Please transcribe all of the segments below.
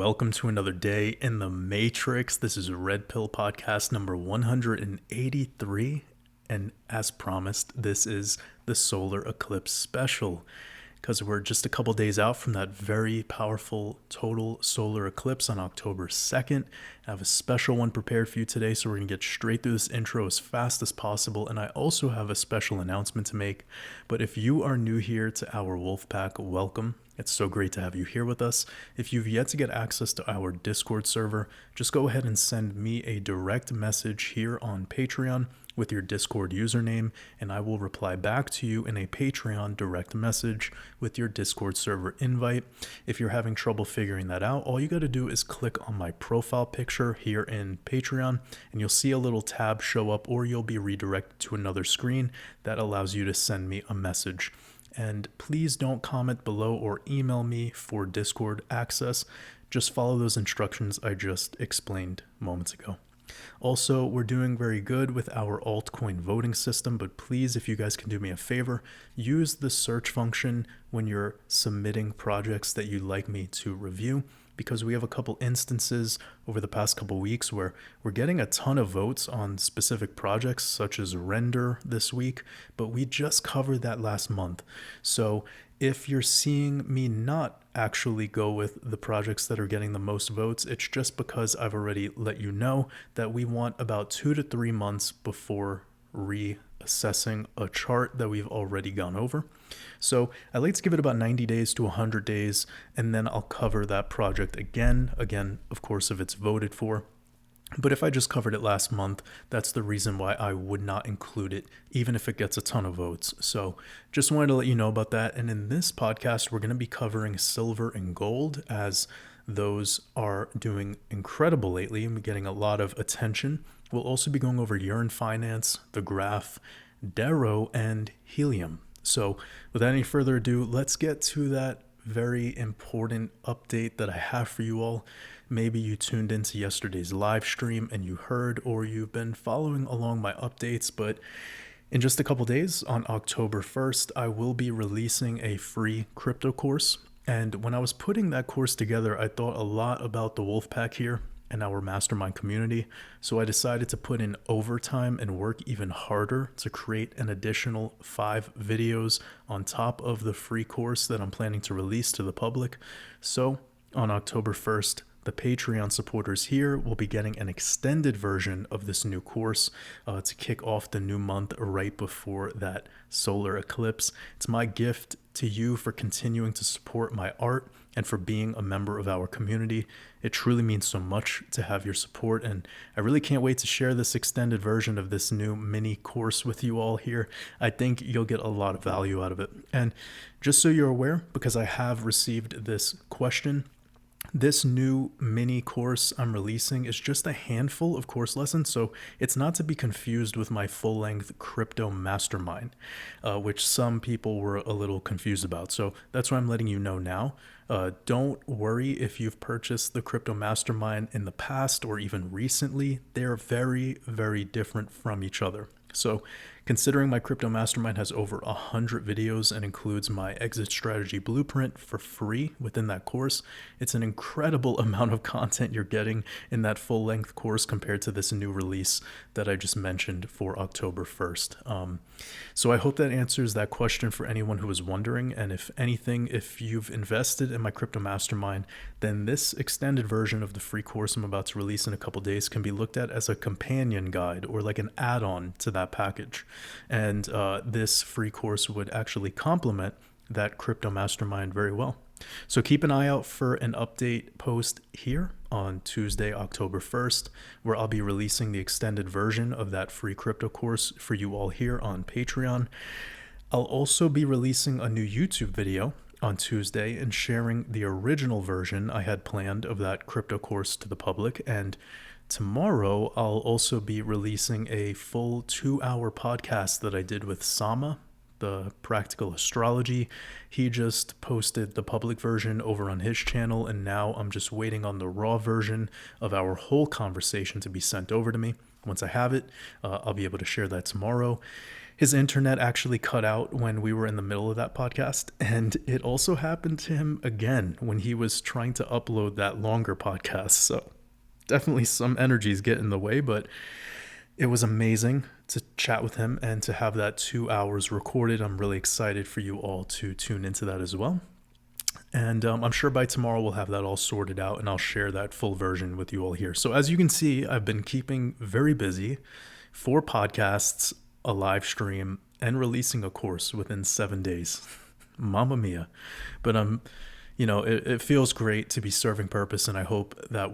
welcome to another day in the Matrix. This is Red Pill Podcast number 183, and as promised, this is the Solar Eclipse special, because we're just a couple days out from that very powerful total solar eclipse on October 2nd. I have a special one prepared for you today, so we're going to get straight through this intro as fast as possible, and I also have a special announcement to make. But if you are new here to our Wolfpack, welcome. It's so great to have you here with us. If you've yet to get access to our Discord server, just go ahead and send me a direct message here on Patreon with your Discord username, and I will reply back to you in a Patreon direct message with your Discord server invite. If you're having trouble figuring that out, all you got to do is click on my profile picture here in Patreon, and you'll see a little tab show up, or you'll be redirected to another screen that allows you to send me a message. And please don't comment below or email me for Discord access. Just follow those instructions I just explained moments ago. Also, we're doing very good with our altcoin voting system, but please, if you guys can do me a favor, use the search function when you're submitting projects that you'd like me to review, because we have a couple instances over the past couple weeks where we're getting a ton of votes on specific projects, such as Render this week, but we just covered that last month. So if you're seeing me not actually go with the projects that are getting the most votes, it's just because I've already let you know that we want about 2 to 3 months before reassessing a chart that we've already gone over. So I like to give it about 90 days to 100 days, and then I'll cover that project again, of course, if it's voted for. But if I just covered it last month, that's the reason why I would not include it, even if it gets a ton of votes. So just wanted to let you know about that. And in this podcast, we're going to be covering silver and gold, as those are doing incredible lately and getting a lot of attention. We'll also be going over Urine Finance, the Graph, Darrow, and Helium. So without any further ado, let's get to that very important update that I have for you all. Maybe you tuned into yesterday's live stream and you heard, or you've been following along my updates, but in just a couple days, on October 1st, I will be releasing a free crypto course. And when I was putting that course together, I thought a lot about the Wolfpack here and our mastermind community. So I decided to put in overtime and work even harder to create an additional 5 videos on top of the free course that I'm planning to release to the public. So on October 1st, the Patreon supporters here will be getting an extended version of this new course to kick off the new month right before that solar eclipse. It's my gift to you for continuing to support my art and for being a member of our community. It truly means so much to have your support, and I really can't wait to share this extended version of this new mini course with you all here. I think you'll get a lot of value out of it. And just so you're aware, because I have received this question, this new mini course I'm releasing is just a handful of course lessons, so it's not to be confused with my full-length crypto mastermind, which some people were a little confused about. So that's why I'm letting you know now. Don't worry if you've purchased the crypto mastermind in the past or even recently. They're very, very different from each other. So considering my crypto mastermind has over 100 videos and includes my exit strategy blueprint for free within that course, it's an incredible amount of content you're getting in that full length course compared to this new release that I just mentioned for October 1st. So I hope that answers that question for anyone who was wondering. And if anything, if you've invested in my crypto mastermind, then this extended version of the free course I'm about to release in a couple days can be looked at as a companion guide or like an add-on to that package. And this free course would actually complement that crypto mastermind very well. So keep an eye out for an update post here on Tuesday, October 1st, where I'll be releasing the extended version of that free crypto course for you all here on Patreon. I'll also be releasing a new YouTube video on Tuesday and sharing the original version I had planned of that crypto course to the public. And tomorrow, I'll also be releasing a full 2-hour podcast that I did with Sama, the Practical Astrology. He just posted the public version over on his channel, and now I'm just waiting on the raw version of our whole conversation to be sent over to me. Once I have it, I'll be able to share that tomorrow. his internet actually cut out when we were in the middle of that podcast. And it also happened to him again when he was trying to upload that longer podcast. So definitely some energies get in the way, but it was amazing to chat with him and to have that 2 hours recorded. I'm really excited for you all to tune into that as well. And I'm sure by tomorrow we'll have that all sorted out and I'll share that full version with you all here. So as you can see, I've been keeping very busy. 4 podcasts, a live stream, and releasing a course within 7 days. Mamma mia. But it feels great to be serving purpose, and I hope that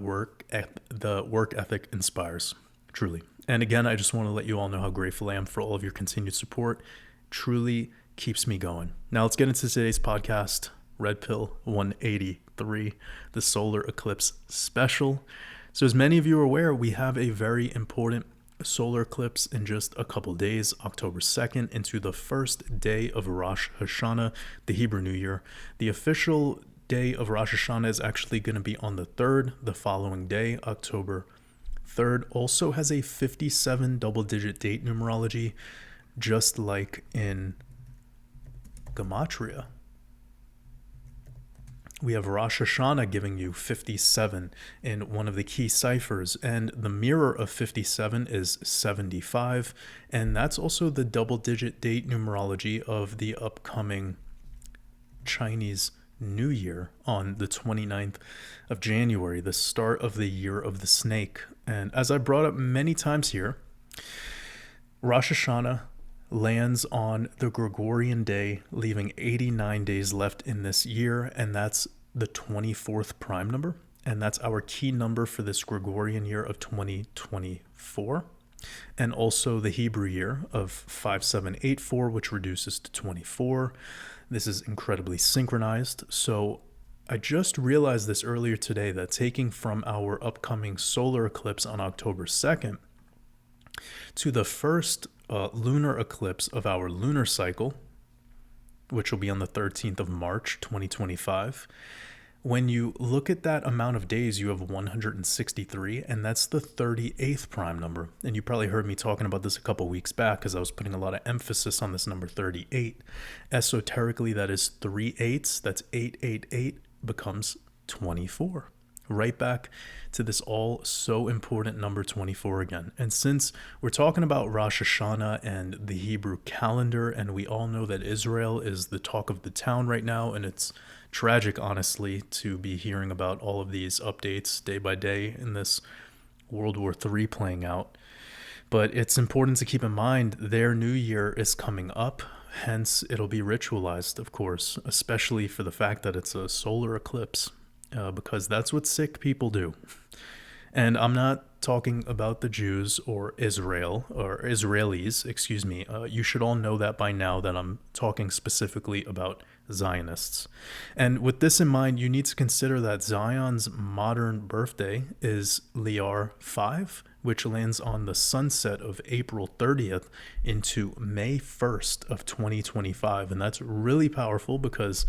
the work ethic inspires, truly. And again, I just want to let you all know how grateful I am for all of your continued support. Truly keeps me going. Now let's get into today's podcast. Red Pill 183, the Solar Eclipse Special. So as many of you are aware, we have a very important solar eclipse in just a couple days, October 2nd, into the first day of Rosh Hashanah, the Hebrew New Year. The official day of Rosh Hashanah is actually going to be on the 3rd, the following day, October 3rd. Also has a 57 double-digit date numerology, just like in Gematria. We have Rosh Hashanah giving you 57 in one of the key ciphers, and the mirror of 57 is 75, and that's also the double-digit date numerology of the upcoming Chinese New Year on the 29th of January, the start of the Year of the Snake. And as I brought up many times here, Rosh Hashanah lands on the Gregorian day, leaving 89 days left in this year, and that's the 24th prime number, and that's our key number for this Gregorian year of 2024, and also the Hebrew year of 5784, which reduces to 24. This is incredibly synchronized. So I just realized this earlier today, that taking from our upcoming solar eclipse on October 2nd to the first lunar eclipse of our lunar cycle, which will be on the 13th of March, 2025. When you look at that amount of days, you have 163, and that's the 38th prime number. And you probably heard me talking about this a couple weeks back because I was putting a lot of emphasis on this number 38. Esoterically, that is 3 8s. That's 888 becomes 24. Right back to this all so important number 24 again. And since we're talking about Rosh Hashanah and the Hebrew calendar, and we all know that Israel is the talk of the town right now, and it's tragic, honestly, to be hearing about all of these updates day by day in this World War III playing out. But it's important to keep in mind their new year is coming up. Hence, it'll be ritualized, of course, especially for the fact that it's a solar eclipse. Because that's what sick people do. And I'm not talking about the Jews or Israel or Israelis, excuse me. You should all know that by now, that I'm talking specifically about Zionists. And with this in mind, you need to consider that Zion's modern birthday is Liar 5, which lands on the sunset of April 30th into May 1st of 2025. And that's really powerful because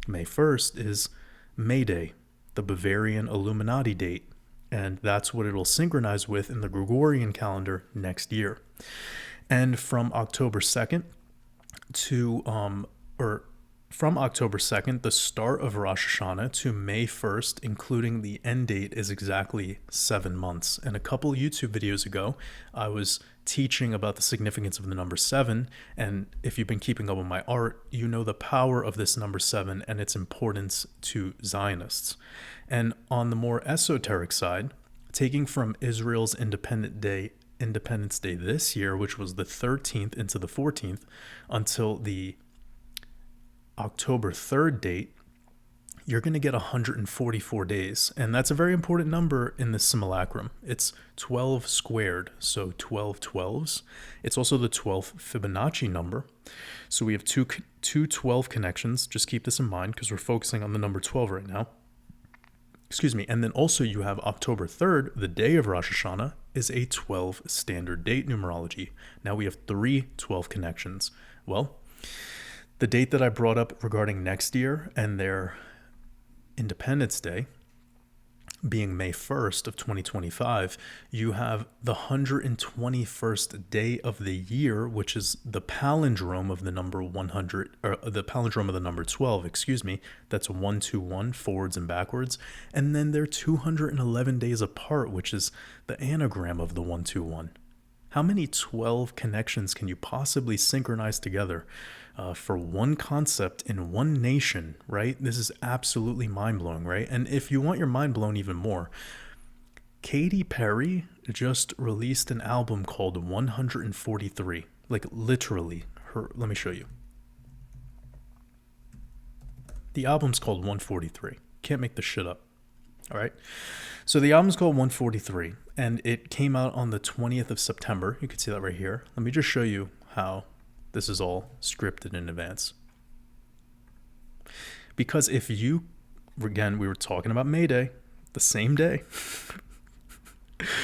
May 1st is May Day, the Bavarian Illuminati date, and that's what it'll synchronize with in the Gregorian calendar next year. And from October 2nd from October 2nd, the start of Rosh Hashanah, to May 1st, including the end date, is exactly 7 months. And a couple YouTube videos ago, I was teaching about the significance of the number 7. And if you've been keeping up with my art, you know the power of this number 7 and its importance to Zionists. And on the more esoteric side, taking from Israel's Independence Day this year, which was the 13th into the 14th, until the October 3rd date, you're going to get 144 days. And that's a very important number in the simulacrum. It's 12 squared, so 12 12s. It's also the 12th Fibonacci number. So we have two 12 connections. Just keep this in mind because we're focusing on the number 12 right now. Excuse me. And then also you have October 3rd, the day of Rosh Hashanah, is a 12 standard date numerology. Now we have 3 12 connections. Well, the date that I brought up regarding next year and their Independence Day, being May 1st of 2025, you have the 121st day of the year, which is the palindrome of the number 100, or the palindrome of the number 12, excuse me. That's 121 forwards and backwards. And then they're 211 days apart, which is the anagram of the 121. How many 12 connections can you possibly synchronize together for one concept in one nation, right? This is absolutely mind-blowing, right? And if you want your mind blown even more, Katy Perry just released an album called 143. Like literally, let me show you. The album's called 143. Can't make this shit up. All right. So the album's called 143, and it came out on the 20th of September. You can see that right here. Let me just show you how this is all scripted in advance. Because if you, again, we were talking about May Day, the same day.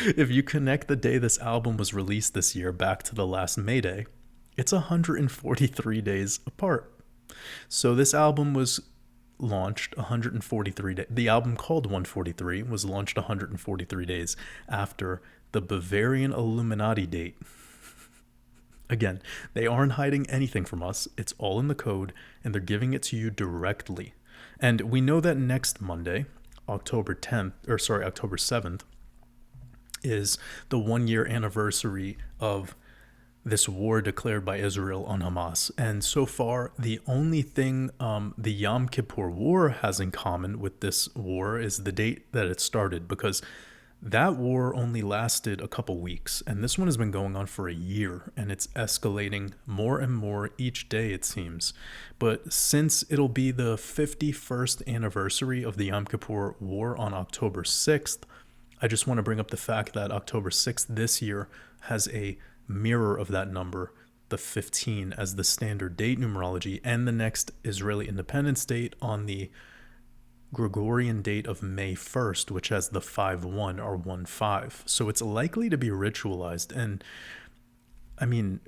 If you connect the day this album was released this year back to the last May Day, it's 143 days apart. So this album was launched 143 days. The album called 143 was launched 143 days after the Bavarian Illuminati date. Again, they aren't hiding anything from us. It's all in the code, and they're giving it to you directly. And we know that next Monday, October 7th, is the 1-year anniversary of this war declared by Israel on Hamas. And so far, the only thing the Yom Kippur War has in common with this war is the date that it started, because that war only lasted a couple weeks, and this one has been going on for a year, and it's escalating more and more each day, it seems. But since it'll be the 51st anniversary of the Yom Kippur War on October 6th, I just want to bring up the fact that October 6th this year has a mirror of that number, the 15, as the standard date numerology, and the next Israeli Independence Date on the Gregorian date of May 1st, which has the 5-1 or 1-5. So it's likely to be ritualized. And I mean,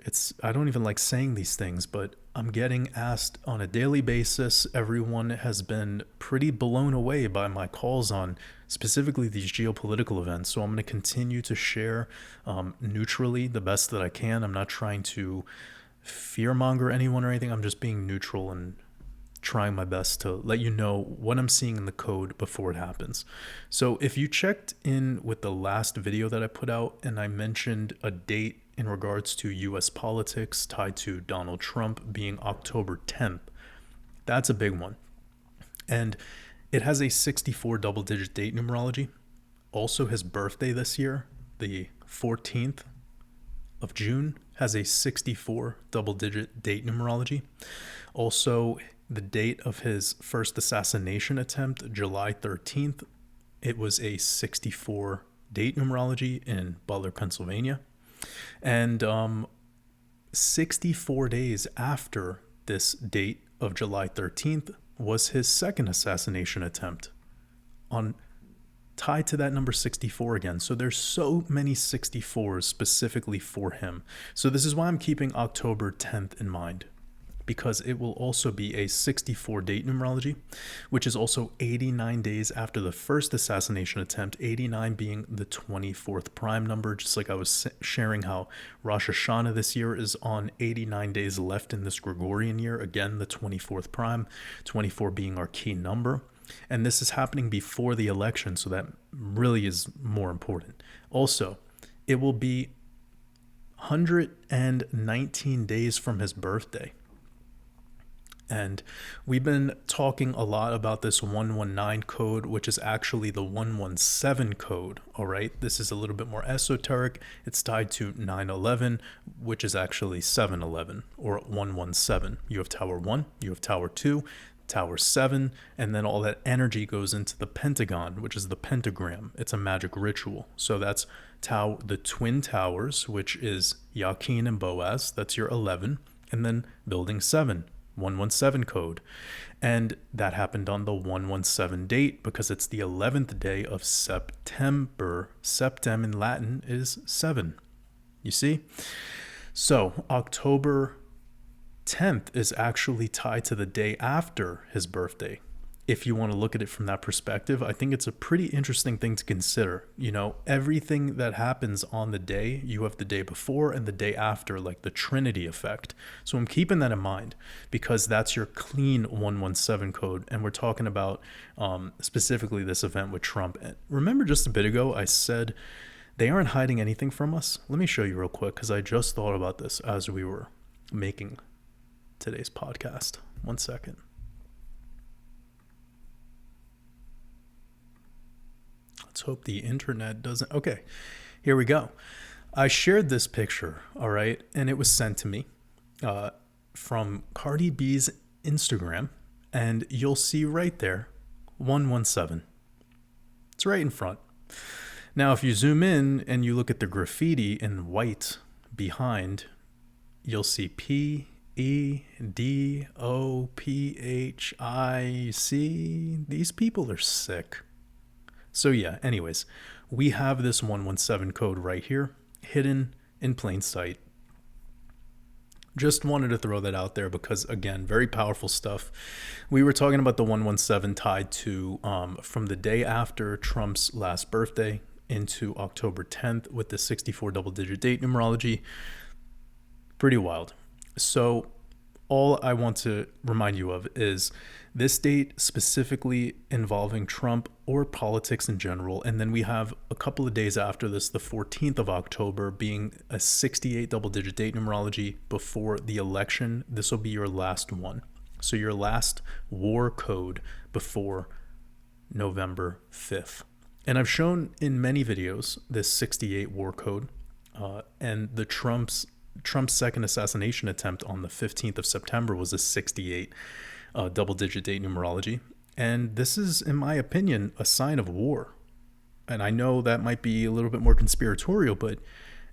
I don't even like saying these things, but I'm getting asked on a daily basis. Everyone has been pretty blown away by my calls on specifically these geopolitical events. So I'm going to continue to share neutrally the best that I can. I'm not trying to fearmonger anyone or anything. I'm just being neutral and trying my best to let you know what I'm seeing in the code before it happens. So if you checked in with the last video that I put out and I mentioned a date in regards to US politics tied to Donald Trump being October 10th, that's a big one. And it has a 64 double-digit date numerology. Also, his birthday this year, the 14th of June, has a 64 double-digit date numerology. Also, the date of his first assassination attempt, July 13th, it was a 64 date numerology in Butler, Pennsylvania. And 64 days after this date of July 13th was his second assassination attempt, tied to that number 64 again. So there's so many 64s specifically for him. So this is why I'm keeping October 10th in mind, because it will also be a 64 date numerology, which is also 89 days after the first assassination attempt, 89 being the 24th prime number, just like I was sharing how Rosh Hashanah this year is on 89 days left in this Gregorian year, again, the 24th prime, 24 being our key number. And this is happening before the election, so that really is more important. Also, it will be 119 days from his birthday. And we've been talking a lot about this 119 code, which is actually the 117 code. All right. This is a little bit more esoteric. It's tied to 9/11, which is actually 7/11 or 117. You have Tower 1, you have Tower 2, Tower 7, and then all that energy goes into the Pentagon, which is the pentagram. It's a magic ritual. So that's the Twin Towers, which is Yakin and Boaz. That's your 11. And then Building 7. 117 code, and that happened on the 117 date because it's the 11th day of September. Septem in Latin is 7. You see? So October 10th is actually tied to the day after his birthday, if you want to look at it from that perspective, I think it's a pretty interesting thing to consider. Everything that happens on the day, you have the day before and the day after, like the Trinity effect. So I'm keeping that in mind because that's your clean 117 code. And we're talking about specifically this event with Trump. And remember just a bit ago, I said they aren't hiding anything from us. Let me show you real quick because I just thought about this as we were making today's podcast. 1 second. Let's hope the internet doesn't. Okay, here we go. I shared this picture, all right, and it was sent to me from Cardi B's Instagram, and you'll see right there 117. It's right in front. Now, if you zoom in and you look at the graffiti in white behind, you'll see PEDOPHIC. These people are sick. So yeah, anyways, we have this 117 code right here, hidden in plain sight. Just wanted to throw that out there because, again, very powerful stuff. We were talking about the 117 tied to from the day after Trump's last birthday into October 10th with the 64 double-digit date numerology. Pretty wild. So all I want to remind you of is this date specifically involving Trump or politics in general. And then we have a couple of days after this, the 14th of October, being a 68 double-digit date numerology before the election. This will be your last one. So your last war code before November 5th. And I've shown in many videos this 68 war code and the Trump's second assassination attempt on the 15th of September was a 68 double-digit date numerology. And this is, in my opinion, a sign of war. And I know that might be a little bit more conspiratorial, but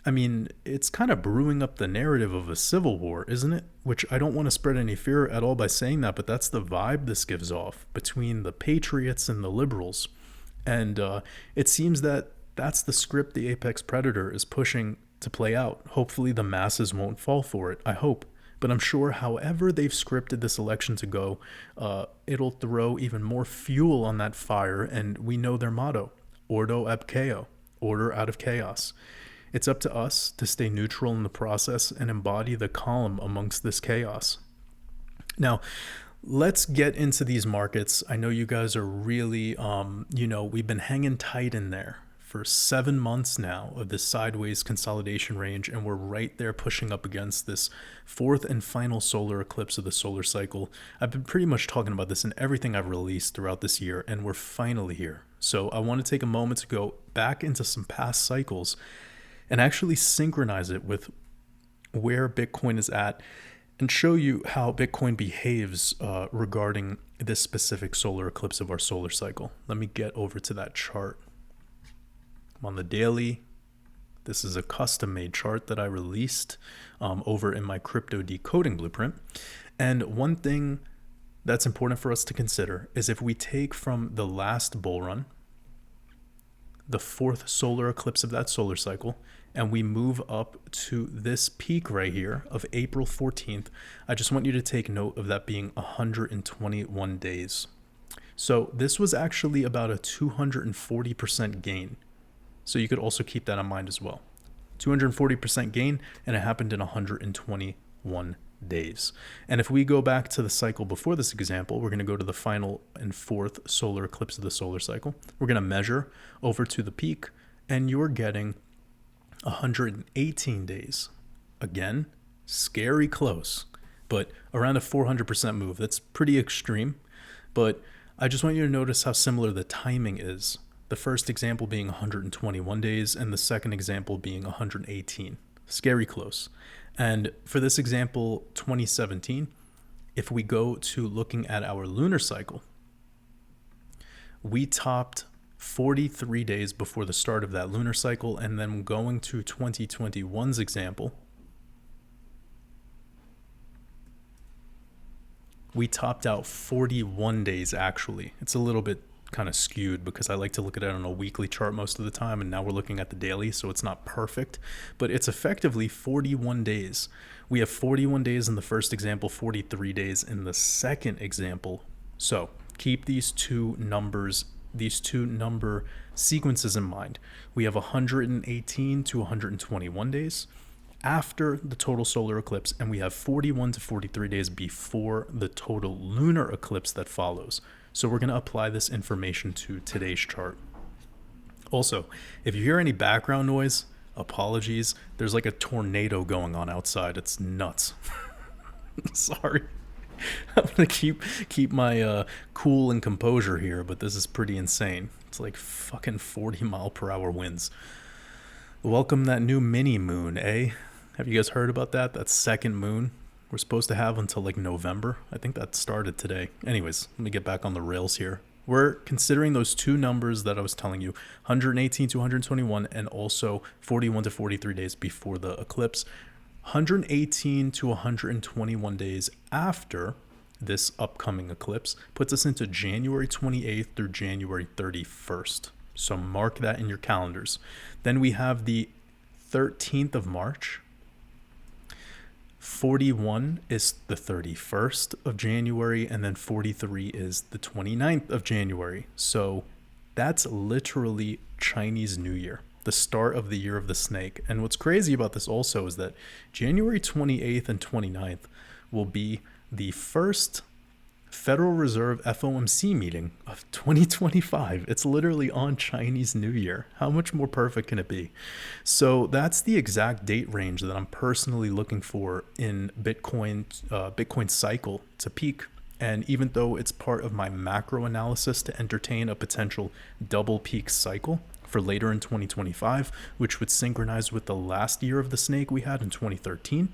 I mean, it's kind of brewing up the narrative of a civil war, isn't it? Which I don't want to spread any fear at all by saying that, but that's the vibe this gives off between the patriots and the liberals. And it seems that that's the script the apex predator is pushing to play out. Hopefully the masses won't fall for it, I hope. But I'm sure however they've scripted this election to go, it'll throw even more fuel on that fire. And we know their motto, Ordo ab Chaos, order out of chaos. It's up to us to stay neutral in the process and embody the calm amongst this chaos. Now, let's get into these markets. I know you guys are really, we've been hanging tight in there for 7 months now of this sideways consolidation range, and we're right there pushing up against this fourth and final solar eclipse of the solar cycle. I've been pretty much talking about this in everything I've released throughout this year, and we're finally here. So I want to take a moment to go back into some past cycles and actually synchronize it with where Bitcoin is at and show you how Bitcoin behaves regarding this specific solar eclipse of our solar cycle. Let me get over to that chart. I'm on the daily. This is a custom-made chart that I released over in my crypto decoding blueprint. And one thing that's important for us to consider is if we take from the last bull run, the fourth solar eclipse of that solar cycle, and we move up to this peak right here of April 14th, I just want you to take note of that being 121 days. So this was actually about a 240% gain. So you could also keep that in mind as well. 240% gain, and it happened in 121 days. And if we go back to the cycle before this example, we're going to go to the final and fourth solar eclipse of the solar cycle. We're going to measure over to the peak, and you're getting 118 days. Again, scary close, but around a 400% move. That's pretty extreme, but I just want you to notice how similar the timing is. The first example being 121 days and the second example being 118. Scary close. And for this example, 2017, if we go to looking at our lunar cycle, we topped 43 days before the start of that lunar cycle, and then going to 2021's example, we topped out 41 days actually. It's a little bit kind of skewed because I like to look at it on a weekly chart most of the time, and now we're looking at the daily, so it's not perfect, but it's effectively 41 days. We have 41 days in the first example, 43 days in the second example. So keep these two number sequences in mind. We have 118 to 121 days after the total solar eclipse, and we have 41 to 43 days before the total lunar eclipse that follows. So we're going to apply this information to today's chart. Also, if you hear any background noise, apologies. There's like a tornado going on outside. It's nuts. Sorry. I'm going to keep my cool and composure here, but this is pretty insane. It's like fucking 40-mile-per-hour winds. Welcome that new mini moon, eh? Have you guys heard about that? That second moon we're supposed to have until like November. I think that started today. Anyways, let me get back on the rails here. We're considering those two numbers that I was telling you, 118 to 121 and also 41 to 43 days before the eclipse. 118 to 121 days after this upcoming eclipse puts us into January 28th through January 31st. So mark that in your calendars. Then we have the 13th of March. 41 is the 31st of January, and then 43 is the 29th of January. So that's literally Chinese New Year, the start of the year of the snake. And what's crazy about this also is that January 28th and 29th will be the first Federal Reserve FOMC meeting of 2025. It's literally on Chinese New Year. How much more perfect can it be? So that's the exact date range that I'm personally looking for in Bitcoin's cycle to peak. And even though it's part of my macro analysis to entertain a potential double peak cycle for later in 2025, which would synchronize with the last year of the snake we had in 2013,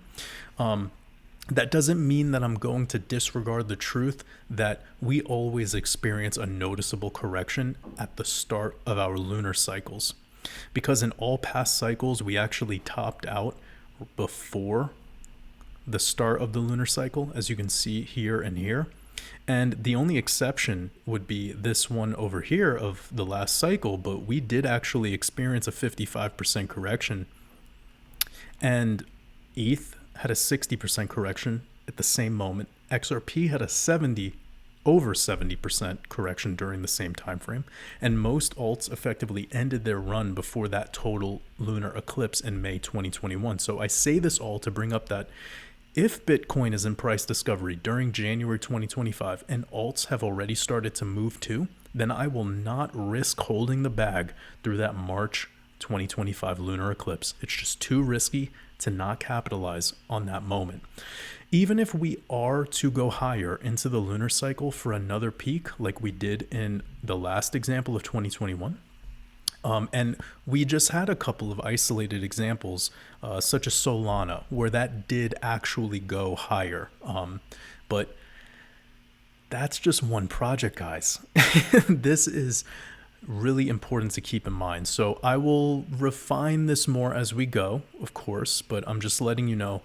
that doesn't mean that I'm going to disregard the truth that we always experience a noticeable correction at the start of our lunar cycles. Because in all past cycles, we actually topped out before the start of the lunar cycle, as you can see here and here. And the only exception would be this one over here of the last cycle, but we did actually experience a 55% correction. And ETH had a 60% correction at the same moment. XRP had a over 70% correction during the same time frame, and most alts effectively ended their run before that total lunar eclipse in May 2021. So I say this all to bring up that if Bitcoin is in price discovery during January 2025 and alts have already started to move too, then I will not risk holding the bag through that March 2025 lunar eclipse. It's just too risky to not capitalize on that moment. Even if we are to go higher into the lunar cycle for another peak like we did in the last example of 2021, and we just had a couple of isolated examples, such as Solana, where that did actually go higher. But that's just one project, guys. This is really important to keep in mind. So I will refine this more as we go, of course, but I'm just letting you know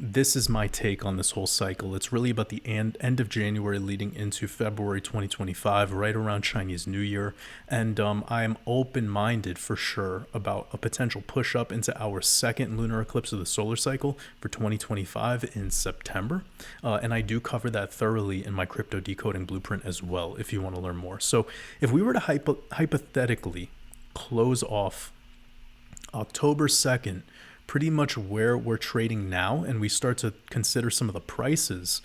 this is my take on this whole cycle. It's really about the end of January leading into February 2025, right around Chinese New Year. And I am open-minded for sure about a potential push up into our second lunar eclipse of the solar cycle for 2025 in September. And I do cover that thoroughly in my crypto decoding blueprint as well, if you want to learn more. So if we were to hypothetically close off October 2nd, pretty much where we're trading now, and we start to consider some of the prices,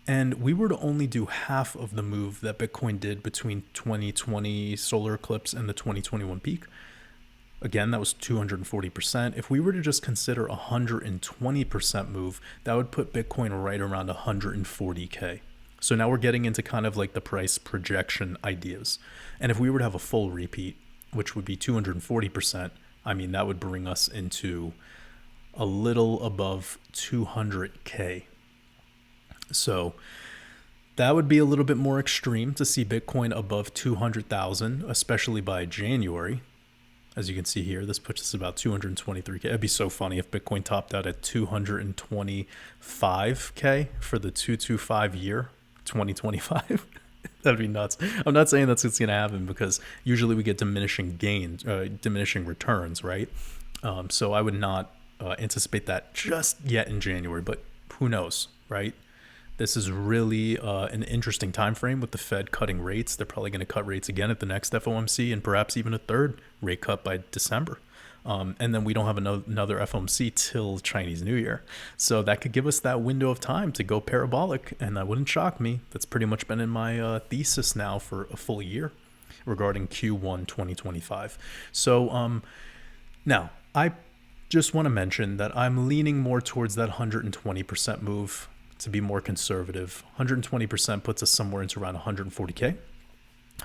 and we were to only do half of the move that Bitcoin did between 2020 solar eclipse and the 2021 peak, again, that was 240%. If we were to just consider 120% move, that would put Bitcoin right around 140K. So now we're getting into kind of like the price projection ideas. And if we were to have a full repeat, which would be 240%, I mean, that would bring us into a little above 200K. So that would be a little bit more extreme to see Bitcoin above 200,000, especially by January. As you can see here, this puts us about 223K. It'd be so funny if Bitcoin topped out at 225K for the 225 year, 2025. That'd be nuts. I'm not saying that's what's going to happen because usually we get diminishing gains, diminishing returns, right? So I would not anticipate that just yet in January, but who knows, right? This is really an interesting time frame with the Fed cutting rates. They're probably going to cut rates again at the next FOMC and perhaps even a third rate cut by December. And then we don't have another FOMC till Chinese New Year. So that could give us that window of time to go parabolic, and that wouldn't shock me. That's pretty much been in my thesis now for a full year regarding Q1 2025. So now I just want to mention that I'm leaning more towards that 120% move to be more conservative. 120% puts us somewhere into around 140K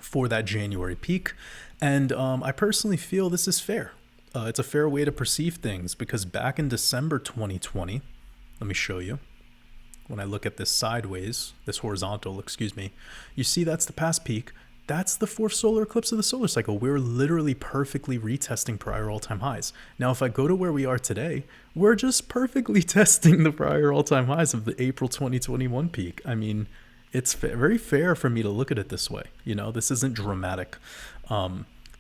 for that January peak. And I personally feel this is fair. It's a fair way to perceive things, because back in December 2020, let me show you. When I look at this sideways, this horizontal, excuse me, you see that's the past peak. That's the fourth solar eclipse of the solar cycle. We're literally perfectly retesting prior all-time highs. Now, if I go to where we are today, we're just perfectly testing the prior all-time highs of the April 2021 peak. I mean, it's very fair for me to look at it this way. You know, this isn't dramatic.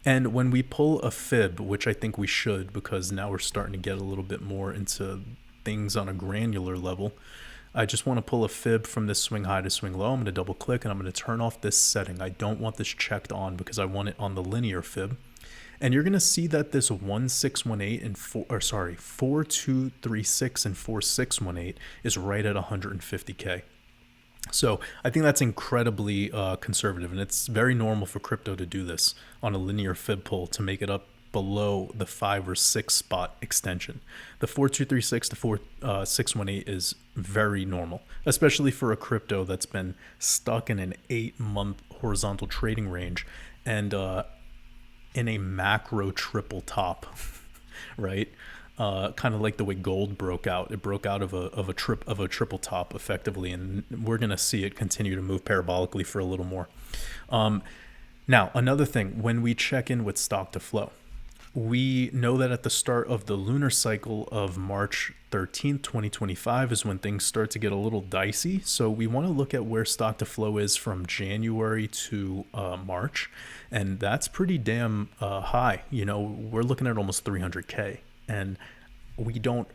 And when we pull a fib, which I think we should, because now we're starting to get a little bit more into things on a granular level, I just want to pull a fib from this swing high to swing low. I'm going to double click and I'm going to turn off this setting. I don't want this checked on because I want it on the linear fib. And you're going to see that this 1618 and 4236 and 4618 is right at 150K. So I think that's incredibly conservative, and it's very normal for crypto to do this on a linear fib pull to make it up below the 5 or 6 spot extension. The 4236 to 4618 is very normal, especially for a crypto that's been stuck in an 8-month horizontal trading range and in a macro triple top, right? Kind of like the way gold broke out. It broke out of a triple top effectively, and we're gonna see it continue to move parabolically for a little more. Now, another thing, when we check in with stock to flow, we know that at the start of the lunar cycle of March 13th, 2025 is when things start to get a little dicey. So we want to look at where stock to flow is from January to March, and that's pretty damn high. You know, we're looking at almost 300K. And we don't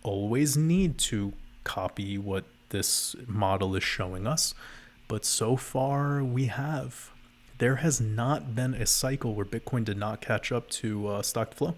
always need to copy what this model is showing us, but so far we have. There has not been a cycle where Bitcoin did not catch up to stock to flow.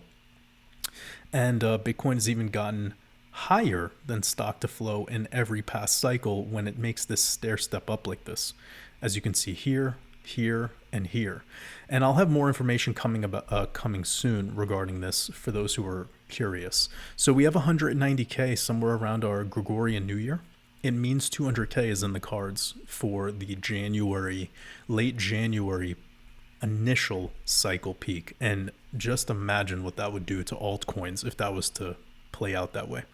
And Bitcoin has even gotten higher than stock to flow in every past cycle when it makes this stair step up like this. As you can see here, here, and here. And I'll have more information coming soon regarding this for those who are curious. So we have 190K somewhere around our Gregorian New Year. It means 200K is in the cards for the late January initial cycle peak. And just imagine what that would do to altcoins if that was to play out that way.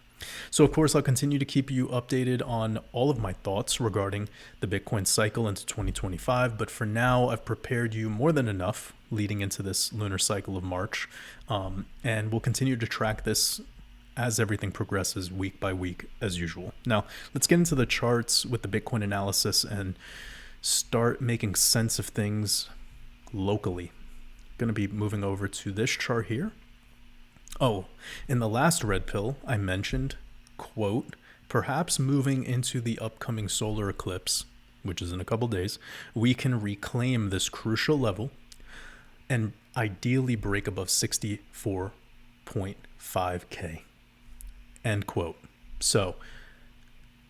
So of course, I'll continue to keep you updated on all of my thoughts regarding the Bitcoin cycle into 2025. But for now, I've prepared you more than enough leading into this lunar cycle of March. And we'll continue to track this as everything progresses week by week as usual. Now, let's get into the charts with the Bitcoin analysis and start making sense of things locally. Going to be moving over to this chart here. Oh, in the last red pill, I mentioned, quote, perhaps moving into the upcoming solar eclipse, which is in a couple days, we can reclaim this crucial level and ideally break above 64.5K, end quote. So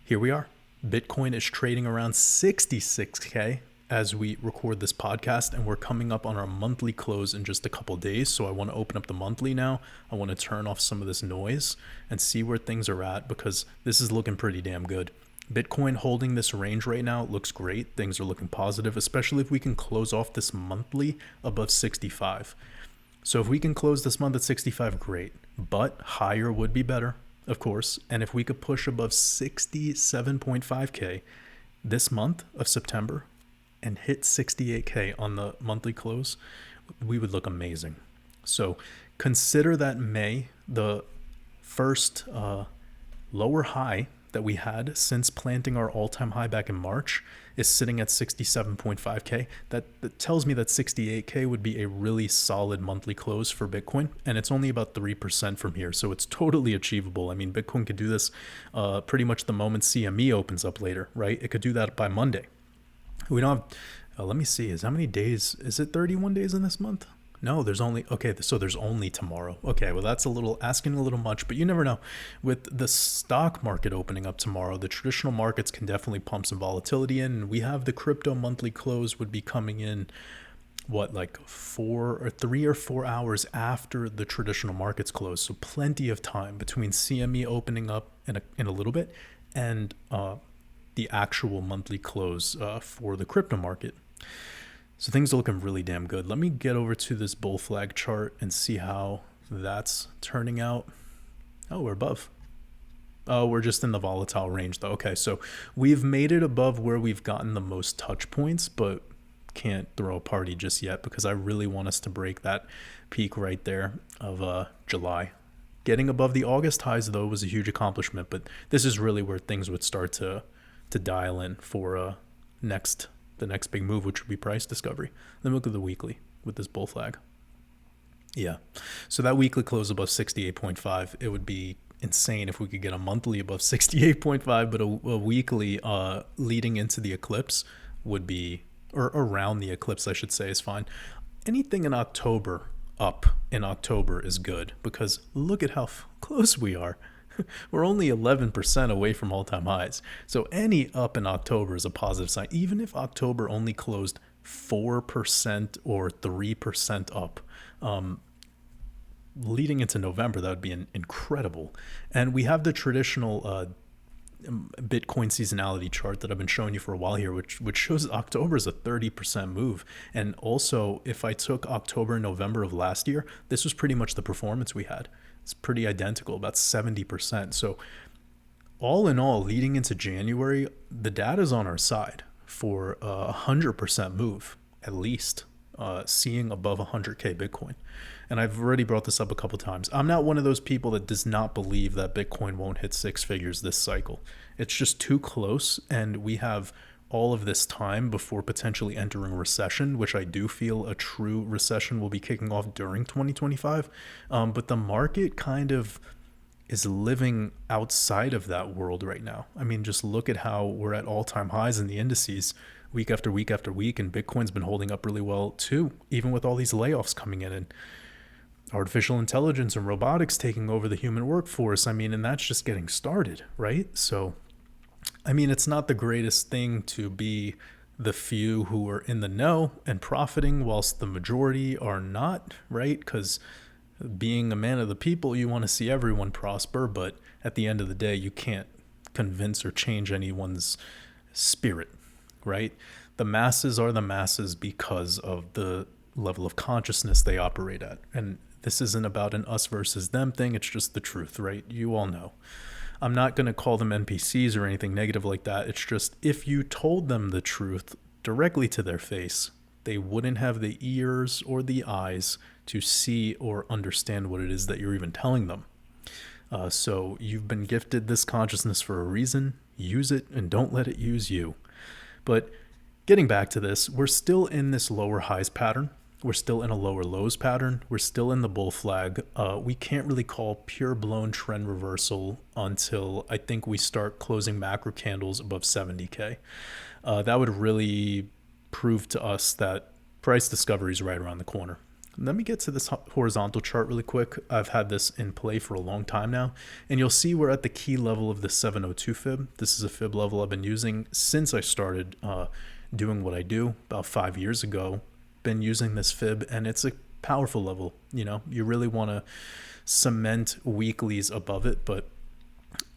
here we are. Bitcoin is trading around 66K as we record this podcast, and we're coming up on our monthly close in just a couple days. So I want to open up the monthly now. I want to turn off some of this noise and see where things are at, because this is looking pretty damn good. Bitcoin holding this range right now looks great. Things are looking positive, especially if we can close off this monthly above 65. So if we can close this month at 65, great, but higher would be better, of course. And if we could push above 67.5K this month of September and hit 68K on the monthly close, we would look amazing. So consider that May, the first lower high that we had since planting our all-time high back in March is sitting at 67.5K. That tells me that 68K would be a really solid monthly close for Bitcoin, and it's only about 3% from here, so it's totally achievable. I mean, Bitcoin could do this pretty much the moment CME opens up later, right? It could do that by Monday. We don't have, let me see, how many days? Is it 31 days in this month? No, there's only, okay, so there's only tomorrow. Okay, well, that's asking a little much, but you never know. With the stock market opening up tomorrow, the traditional markets can definitely pump some volatility in. And we have the crypto monthly close would be coming in, like 3 or 4 hours after the traditional markets close. So plenty of time between CME opening up in a little bit and the actual monthly close for the crypto market. So things are looking really damn good. Let me get over to this bull flag chart and see how that's turning out. Oh, we're above. Oh, we're just in the volatile range though. Okay, so we've made it above where we've gotten the most touch points, but can't throw a party just yet because I really want us to break that peak right there of July. Getting above the August highs though was a huge accomplishment, but this is really where things would start to dial in for the next big move, which would be price discovery. Then look at the weekly with this bull flag. Yeah, so that weekly close above 68.5. It would be insane if we could get a monthly above 68.5, but a weekly leading into the eclipse would be, or around the eclipse, I should say, is fine. Anything in October, up in October is good because look at how close we are. We're only 11% away from all-time highs. So any up in October is a positive sign. Even if October only closed 4% or 3% up, leading into November, that would be incredible. And we have the traditional Bitcoin seasonality chart that I've been showing you for a while here, which shows October is a 30% move. And also, if I took October and November of last year, this was pretty much the performance we had. It's pretty identical, about 70%. So all in all, leading into January, the data's on our side for a 100% move, at least, seeing above 100K Bitcoin. And I've already brought this up a couple times. I'm not one of those people that does not believe that Bitcoin won't hit 6 figures this cycle. It's just too close, and we have all of this time before potentially entering recession, which I do feel a true recession will be kicking off during 2025. But the market kind of is living outside of that world right now. I mean, just look at how we're at all-time highs in the indices week after week after week, and Bitcoin's been holding up really well too, even with all these layoffs coming in and artificial intelligence and robotics taking over the human workforce. I mean, and that's just getting started, right? So I mean, it's not the greatest thing to be the few who are in the know and profiting whilst the majority are not, right? Because being a man of the people, you want to see everyone prosper, but at the end of the day, you can't convince or change anyone's spirit, right? The masses are the masses because of the level of consciousness they operate at. And this isn't about an us versus them thing. It's just the truth, right? You all know. I'm not going to call them NPCs or anything negative like that. It's just if you told them the truth directly to their face, they wouldn't have the ears or the eyes to see or understand what it is that you're even telling them. So you've been gifted this consciousness for a reason. Use it and don't let it use you. But getting back to this, we're still in this lower highs pattern. We're still in a lower lows pattern. We're still in the bull flag. We can't really call pure blown trend reversal until I think we start closing macro candles above 70K. That would really prove to us that price discovery is right around the corner. Let me get to this horizontal chart really quick. I've had this in play for a long time now, and you'll see we're at the key level of the 702 fib. This is a fib level I've been using since I started doing what I do about 5 years ago. Been using this fib, and it's a powerful level. You know, you really want to cement weeklies above it, but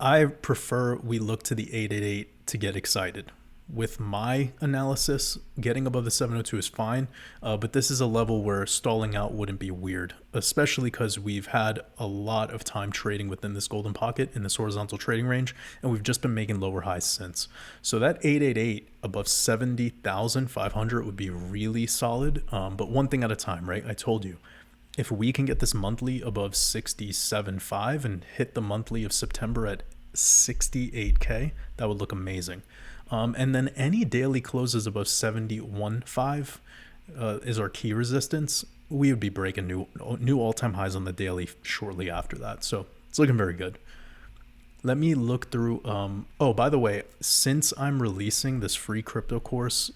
I prefer we look to the 888 to get excited. With my analysis, getting above the 702 is fine, but this is a level where stalling out wouldn't be weird, especially because we've had a lot of time trading within this golden pocket in this horizontal trading range, and we've just been making lower highs since. So that 888 above 70,500 would be really solid, but one thing at a time, right? I told you, if we can get this monthly above 67.5 and hit the monthly of September at 68K, that would look amazing. And then any daily closes above 71.5 is our key resistance. We would be breaking new all-time highs on the daily shortly after that. So it's looking very good. Let me look through. Oh, by the way, since I'm releasing this free crypto course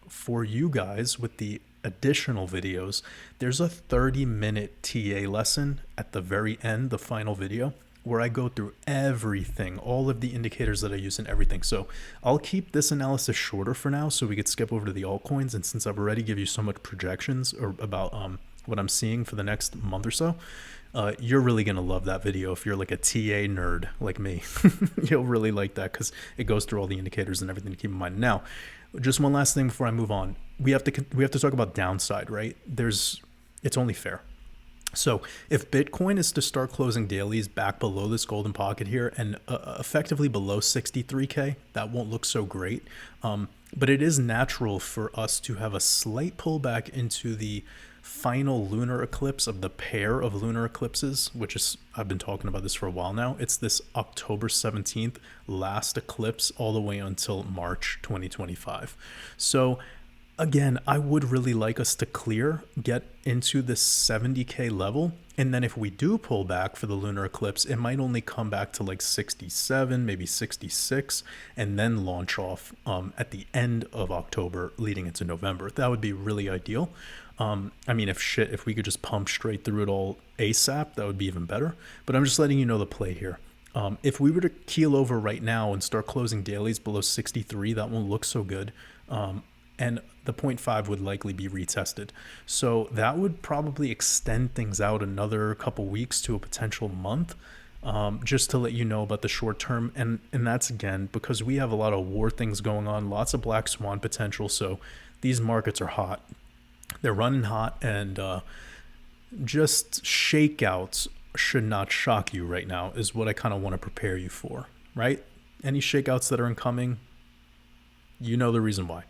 for you guys with the additional videos, there's a 30-minute TA lesson at the very end, the final video, where I go through everything, all of the indicators that I use and everything. So I'll keep this analysis shorter for now so we could skip over to the altcoins. And since I've already given you so much projections or about what I'm seeing for the next month or so, you're really going to love that video. If you're like a TA nerd like me, you'll really like that because it goes through all the indicators and everything to keep in mind. Now, just one last thing before I move on. We have to talk about downside, right? It's only fair. So if Bitcoin is to start closing dailies back below this golden pocket here and effectively below 63K, that won't look so great. But it is natural for us to have a slight pullback into the final lunar eclipse of the pair of lunar eclipses, which is, I've been talking about this for a while now. It's this October 17th last eclipse all the way until March 2025. So again, I would really like us to get into this 70K level. And then if we do pull back for the lunar eclipse, it might only come back to like 67, maybe 66, and then launch off at the end of October leading into November. That would be really ideal. I mean, if we could just pump straight through it all ASAP, that would be even better. But I'm just letting you know the play here. If we were to keel over right now and start closing dailies below 63, that won't look so good. And the 0.5 would likely be retested. So that would probably extend things out another couple weeks to a potential month, just to let you know about the short term. And that's, again, because we have a lot of war things going on, lots of black swan potential. So these markets are hot. They're running hot, and just shakeouts should not shock you right now is what I kind of want to prepare you for, right? Any shakeouts that are incoming, you know the reason why.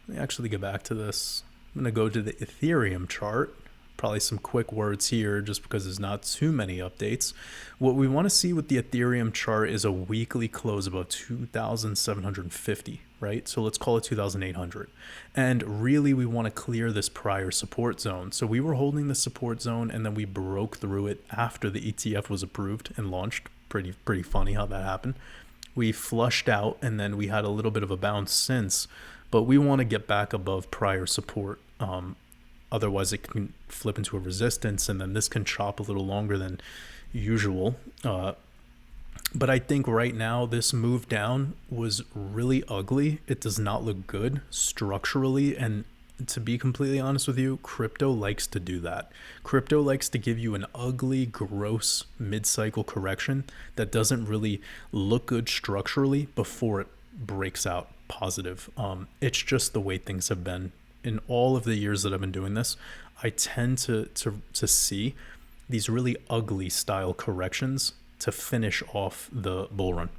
Let me actually get back to this. I'm going to go to the Ethereum chart. Probably some quick words here just because there's not too many updates. What we want to see with the Ethereum chart is a weekly close above 2,750, right? So let's call it 2,800. And really we want to clear this prior support zone. So we were holding the support zone and then we broke through it after the ETF was approved and launched. Pretty funny how that happened. We flushed out and then we had a little bit of a bounce since, but we want to get back above prior support. Otherwise, it can flip into a resistance, and then this can chop a little longer than usual. But I think right now, this move down was really ugly. It does not look good structurally. And to be completely honest with you, crypto likes to do that. Crypto likes to give you an ugly, gross mid-cycle correction that doesn't really look good structurally before it breaks out positive. It's just the way things have been. In all of the years that I've been doing this, I tend to see these really ugly style corrections to finish off the bull run,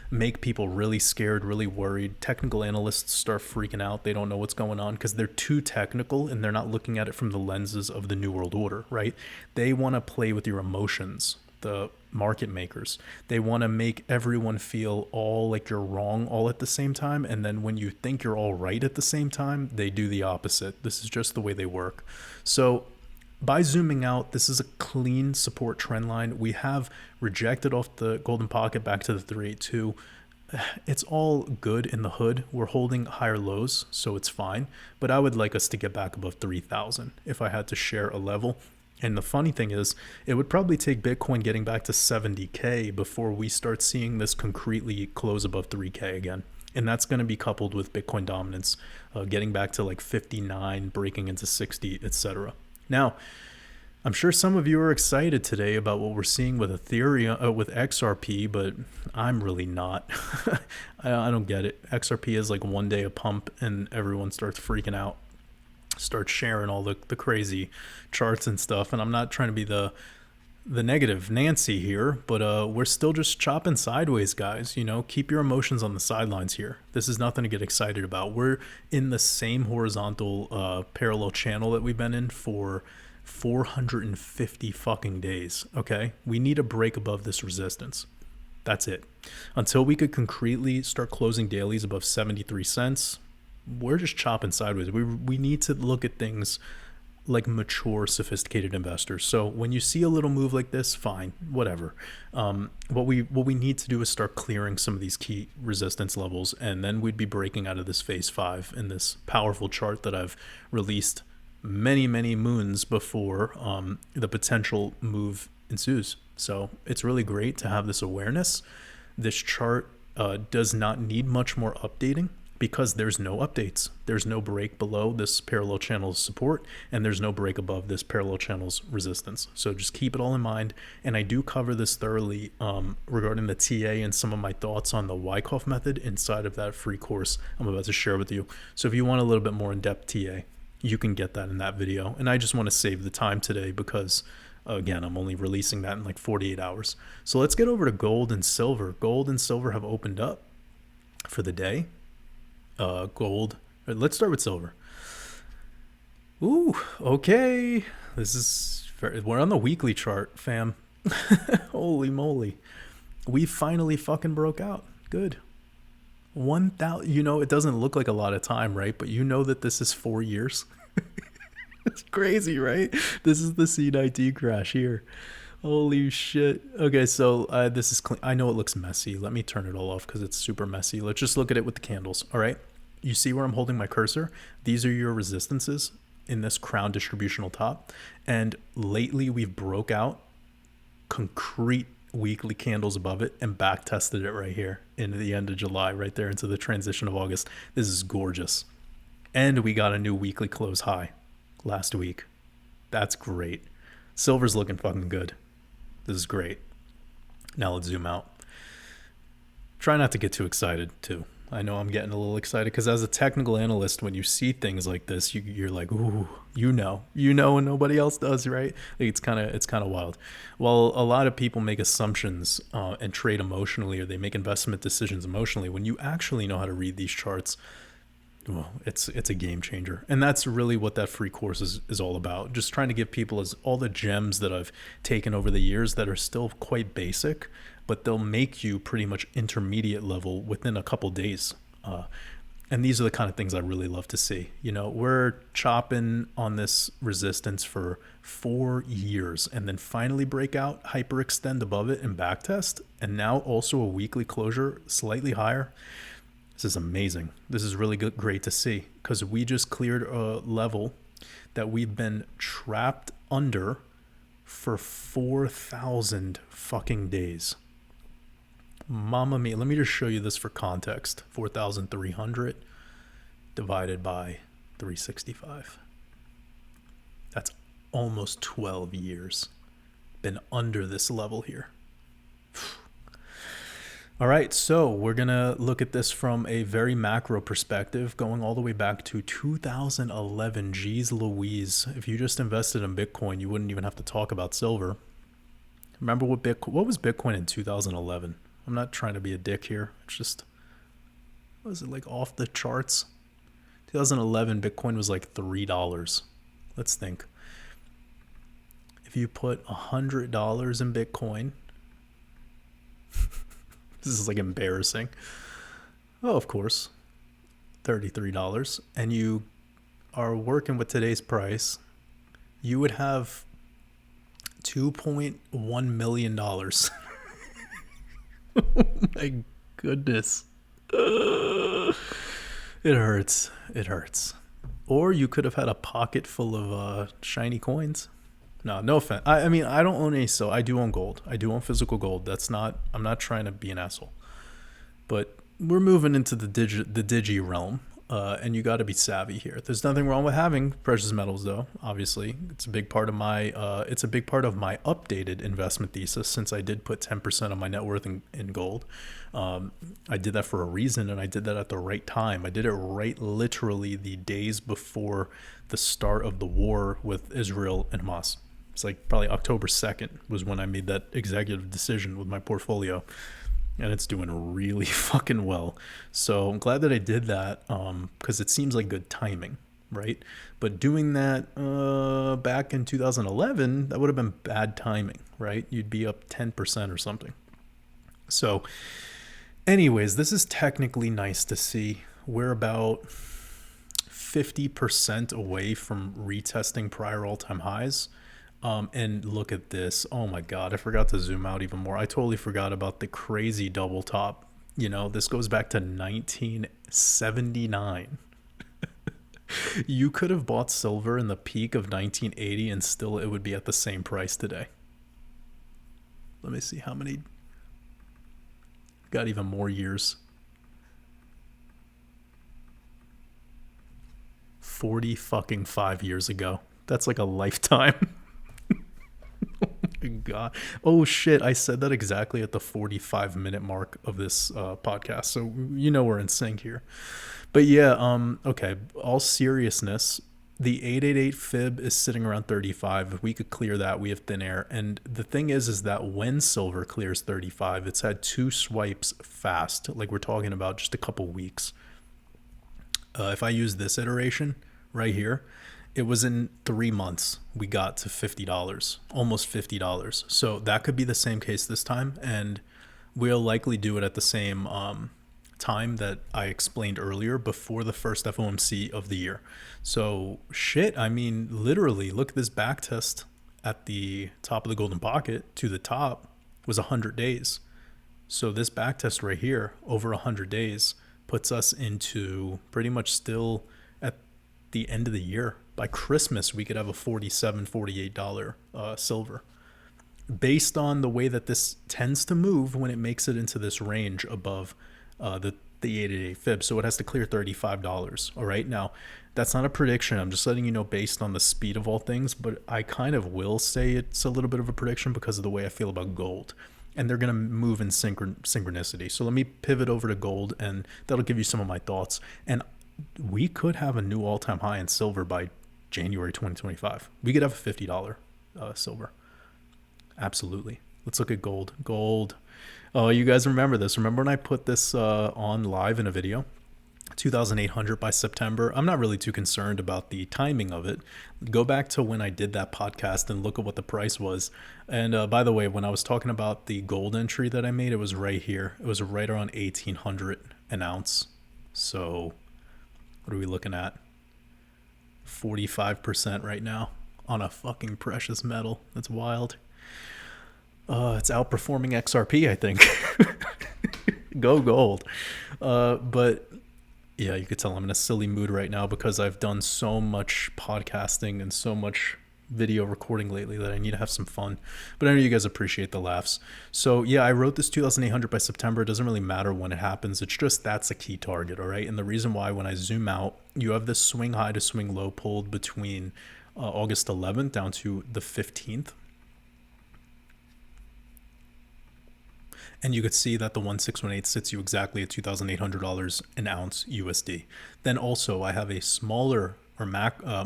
make people really scared, really worried. Technical analysts start freaking out. They don't know what's going on because they're too technical and they're not looking at it from the lenses of the New World Order, right? They want to play with your emotions. The market makers, they want to make everyone feel all like you're wrong all at the same time, and then when you think you're all right at the same time, they do the opposite. This is just the way they work. So by zooming out, this is a clean support trend line. We have rejected off the golden pocket back to the 382. It's all good in the hood. We're holding higher lows, so it's fine, but I would like us to get back above 3,000 if I had to share a level. And the funny thing is, it would probably take Bitcoin getting back to 70K before we start seeing this concretely close above 3K again. And that's going to be coupled with Bitcoin dominance, getting back to like 59, breaking into 60, etc. Now, I'm sure some of you are excited today about what we're seeing with Ethereum, with XRP, but I'm really not. I don't get it. XRP is like one day a pump and everyone starts freaking out. Start sharing all the crazy charts and stuff, and I'm not trying to be the negative Nancy here, but we're still just chopping sideways, guys. Keep your emotions on the sidelines here. This is nothing to get excited about. We're in the same horizontal parallel channel that we've been in for 450 fucking days. Okay, we need a break above this resistance. That's it. Until we could concretely start closing dailies above 73 cents, we're just chopping sideways. We need to look at things like mature, sophisticated investors. So when you see a little move like this, fine, whatever. What we need to do is start clearing some of these key resistance levels, and then we'd be breaking out of this phase 5 in this powerful chart that I've released many moons before the potential move ensues. So it's really great to have this awareness. This chart does not need much more updating because there's no updates. There's no break below this parallel channel's support, and there's no break above this parallel channel's resistance. So just keep it all in mind. And I do cover this thoroughly regarding the TA and some of my thoughts on the Wyckoff method inside of that free course I'm about to share with you. So if you want a little bit more in-depth TA, you can get that in that video. And I just want to save the time today because, again, I'm only releasing that in like 48 hours. So let's get over to gold and silver. Gold and silver have opened up for the day. Gold. Let's start with silver. Ooh, okay. We're on the weekly chart, fam. Holy moly. We finally fucking broke out. Good. 1,000. You know, it doesn't look like a lot of time, right? But you know that this is 4 years. It's crazy, right? This is the C19 crash here. Holy shit. Okay, so this is clean. I know it looks messy. Let me turn it all off because it's super messy. Let's just look at it with the candles. All right. You see where I'm holding my cursor? These are your resistances in this crown distributional top. And lately we've broke out concrete weekly candles above it and back tested it right here into the end of July, right there into the transition of August. This is gorgeous. And we got a new weekly close high last week. That's great. Silver's looking fucking good. This is great. Now let's zoom out. Try not to get too excited too. I know I'm getting a little excited because as a technical analyst, when you see things like this, you're like, ooh, you know, and nobody else does, right? Like it's kind of wild. Well, a lot of people make assumptions and trade emotionally, or they make investment decisions emotionally. When you actually know how to read these charts, well, it's a game changer. And that's really what that free course is all about. Just trying to give people all the gems that I've taken over the years that are still quite basic, but they'll make you pretty much intermediate level within a couple days. And these are the kind of things I really love to see. You know, we're chopping on this resistance for 4 years and then finally break out, hyperextend above it and backtest. And now also a weekly closure slightly higher. This is amazing. This is really good, great to see because we just cleared a level that we've been trapped under for 4,000 fucking days. Mamma mia. Let me just show you this for context. 4,300 divided by 365. That's almost 12 years. Been under this level here. All right, so we're going to look at this from a very macro perspective, going all the way back to 2011. Jeez Louise. If you just invested in Bitcoin, you wouldn't even have to talk about silver. Remember what was Bitcoin in 2011? I'm not trying to be a dick here. It's just, was it like off the charts? 2011, Bitcoin was like $3. Let's think. If you put $100 in Bitcoin, this is like embarrassing. Oh, of course, $33. And you are working with today's price, you would have $2.1 million. Oh my goodness. It hurts. It hurts. Or you could have had a pocket full of shiny coins. No offense. I mean, I don't own any, so I do own gold. I do own physical gold. I'm not trying to be an asshole. But we're moving into the digi realm, and you got to be savvy here. There's nothing wrong with having precious metals, though. Obviously, it's a big part of my updated investment thesis. Since I did put 10% of my net worth in gold, I did that for a reason, and I did that at the right time. I did it right, literally the days before the start of the war with Israel and Hamas. It's like probably October 2nd was when I made that executive decision with my portfolio. And it's doing really fucking well. So I'm glad that I did that because it seems like good timing, right? But doing that back in 2011, that would have been bad timing, right? You'd be up 10% or something. So anyways, this is technically nice to see. We're about 50% away from retesting prior all-time highs. And look at this. Oh my God, I forgot to zoom out even more. I totally forgot about the crazy double top. You know, this goes back to 1979. You could have bought silver in the peak of 1980 and still it would be at the same price today. Let me see how many. Got even more years. 40 fucking 5 years ago. That's like a lifetime. Oh my God. Oh shit. I said that exactly at the 45-minute mark of this podcast. So you know we're in sync here. But yeah, okay. All seriousness, the 888 fib is sitting around 35. If we could clear that, we have thin air. And the thing is that when silver clears 35, it's had 2 swipes fast. Like we're talking about just a couple weeks. If I use this iteration right here, it was in 3 months we got to $50, almost $50. So that could be the same case this time, and we'll likely do it at the same time that I explained earlier, before the first FOMC of the year. So shit, I mean, literally, look at this back test at the top of the golden pocket to the top was 100 days. So this back test right here, over 100 days, puts us into pretty much still at the end of the year. By Christmas, we could have a $47, $48 silver. Based on the way that this tends to move when it makes it into this range above the 888 fib. So it has to clear $35. All right. Now, that's not a prediction. I'm just letting you know based on the speed of all things, but I kind of will say it's a little bit of a prediction because of the way I feel about gold. And they're going to move in synchronicity. So let me pivot over to gold, and that'll give you some of my thoughts. And we could have a new all-time high in silver by January 2025. We could have a $50 silver. Absolutely. Let's look at gold. Gold. Oh, you guys remember this. Remember when I put this on live in a video? 2,800 by September. I'm not really too concerned about the timing of it. Go back to when I did that podcast and look at what the price was. And by the way, when I was talking about the gold entry that I made, it was right here. It was right around 1,800 an ounce. So what are we looking at? 45% right now on a fucking precious metal. That's wild. It's outperforming XRP, I think. Go gold. But yeah, you could tell I'm in a silly mood right now because I've done so much podcasting and so much video recording lately that I need to have some fun. But I know you guys appreciate the laughs. So yeah, I wrote this 2,800 by September. It doesn't really matter when it happens. It's just that's a key target, all right? And the reason why, when I zoom out, you have this swing high to swing low pulled between August 11th down to the 15th. And you could see that the 1618 sits you exactly at $2,800 an ounce USD. Then also I have a smaller or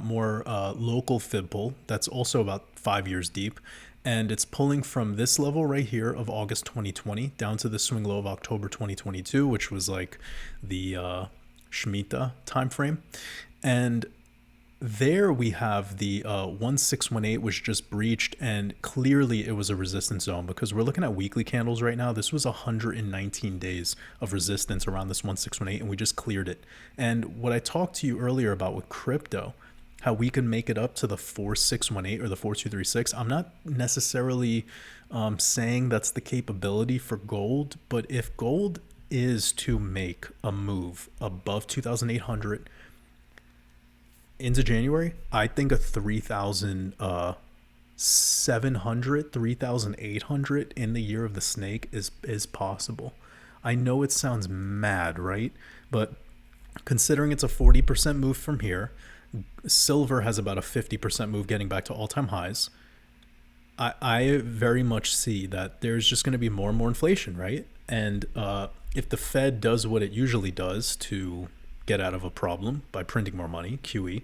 more local fib pull that's also about 5 years deep. And it's pulling from this level right here of August 2020 down to the swing low of October 2022, which was like the Shemitah timeframe. And there we have the 1618, which just breached, and clearly it was a resistance zone because we're looking at weekly candles right now. This was 119 days of resistance around this 1618, and we just cleared it. And what I talked to you earlier about with crypto, how we can make it up to the 4618 or the 4236, I'm not necessarily saying that's the capability for gold, but if gold is to make a move above 2,800 into January, I think a 3,700, 3,800 in the year of the snake is possible. I know it sounds mad, right? But considering it's a 40% move from here, silver has about a 50% move getting back to all-time highs. I very much see that there's just going to be more and more inflation, right? And if the Fed does what it usually does to get out of a problem by printing more money, QE,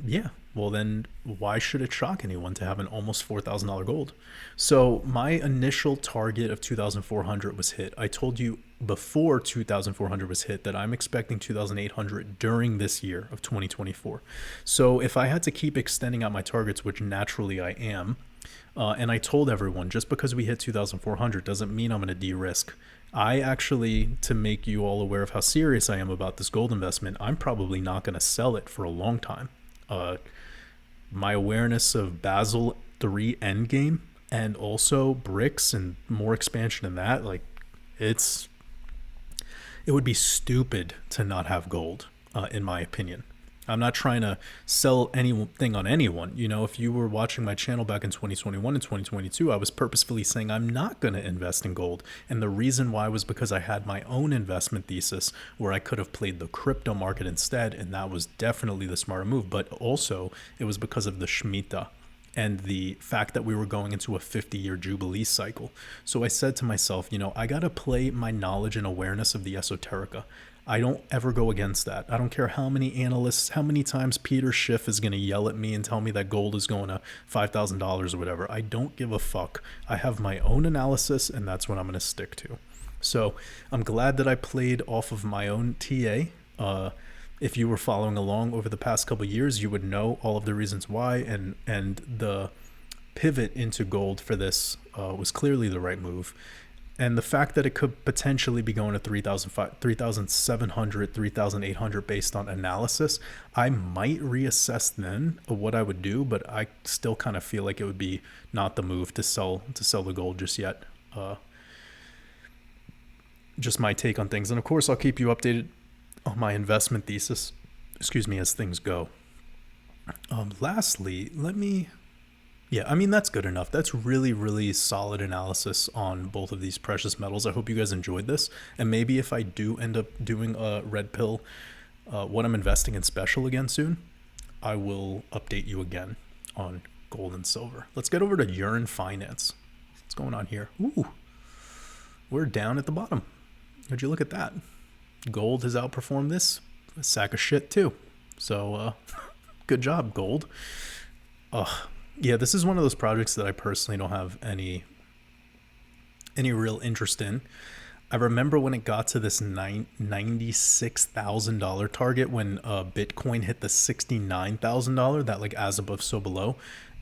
yeah, well then why should it shock anyone to have an almost $4,000 gold? So my initial target of 2,400 was hit. I told you before 2,400 was hit that I'm expecting 2,800 during this year of 2024. So if I had to keep extending out my targets, which naturally I am, And I told everyone, just because we hit 2,400 doesn't mean I'm going to de-risk. I actually, to make you all aware of how serious I am about this gold investment, I'm probably not going to sell it for a long time. My awareness of Basel III Endgame and also BRICS and more expansion in that, like, it would be stupid to not have gold, in my opinion. I'm not trying to sell anything on anyone. You know, if you were watching my channel back in 2021 and 2022, I was purposefully saying I'm not going to invest in gold. And the reason why was because I had my own investment thesis where I could have played the crypto market instead. And that was definitely the smarter move. But also it was because of the Shemitah and the fact that we were going into a 50-year Jubilee cycle. So I said to myself, you know, I got to play my knowledge and awareness of the esoterica. I don't ever go against that. I don't care how many analysts, how many times Peter Schiff is going to yell at me and tell me that gold is going to $5,000 or whatever. I don't give a fuck. I have my own analysis, and that's what I'm going to stick to. So I'm glad that I played off of my own TA. If you were following along over the past couple of years, you would know all of the reasons why, and the pivot into gold for this was clearly the right move. And the fact that it could potentially be going to 3,700, 3,800 based on analysis, I might reassess then what I would do, but I still kind of feel like it would be not the move to sell the gold just yet. Just my take on things. And of course, I'll keep you updated on my investment thesis, as things go. Lastly, that's good enough. That's really, really solid analysis on both of these precious metals. I hope you guys enjoyed this. And maybe if I do end up doing a red pill, what I'm investing in special again soon, I will update you again on gold and silver. Let's get over to Urine Finance. What's going on here? Ooh, we're down at the bottom. Would you look at that? Gold has outperformed this. A sack of shit too. So good job, gold. Yeah, this is one of those projects that I personally don't have any real interest in. I remember when it got to this $96,000 target when Bitcoin hit the $69,000, that like as above, so below.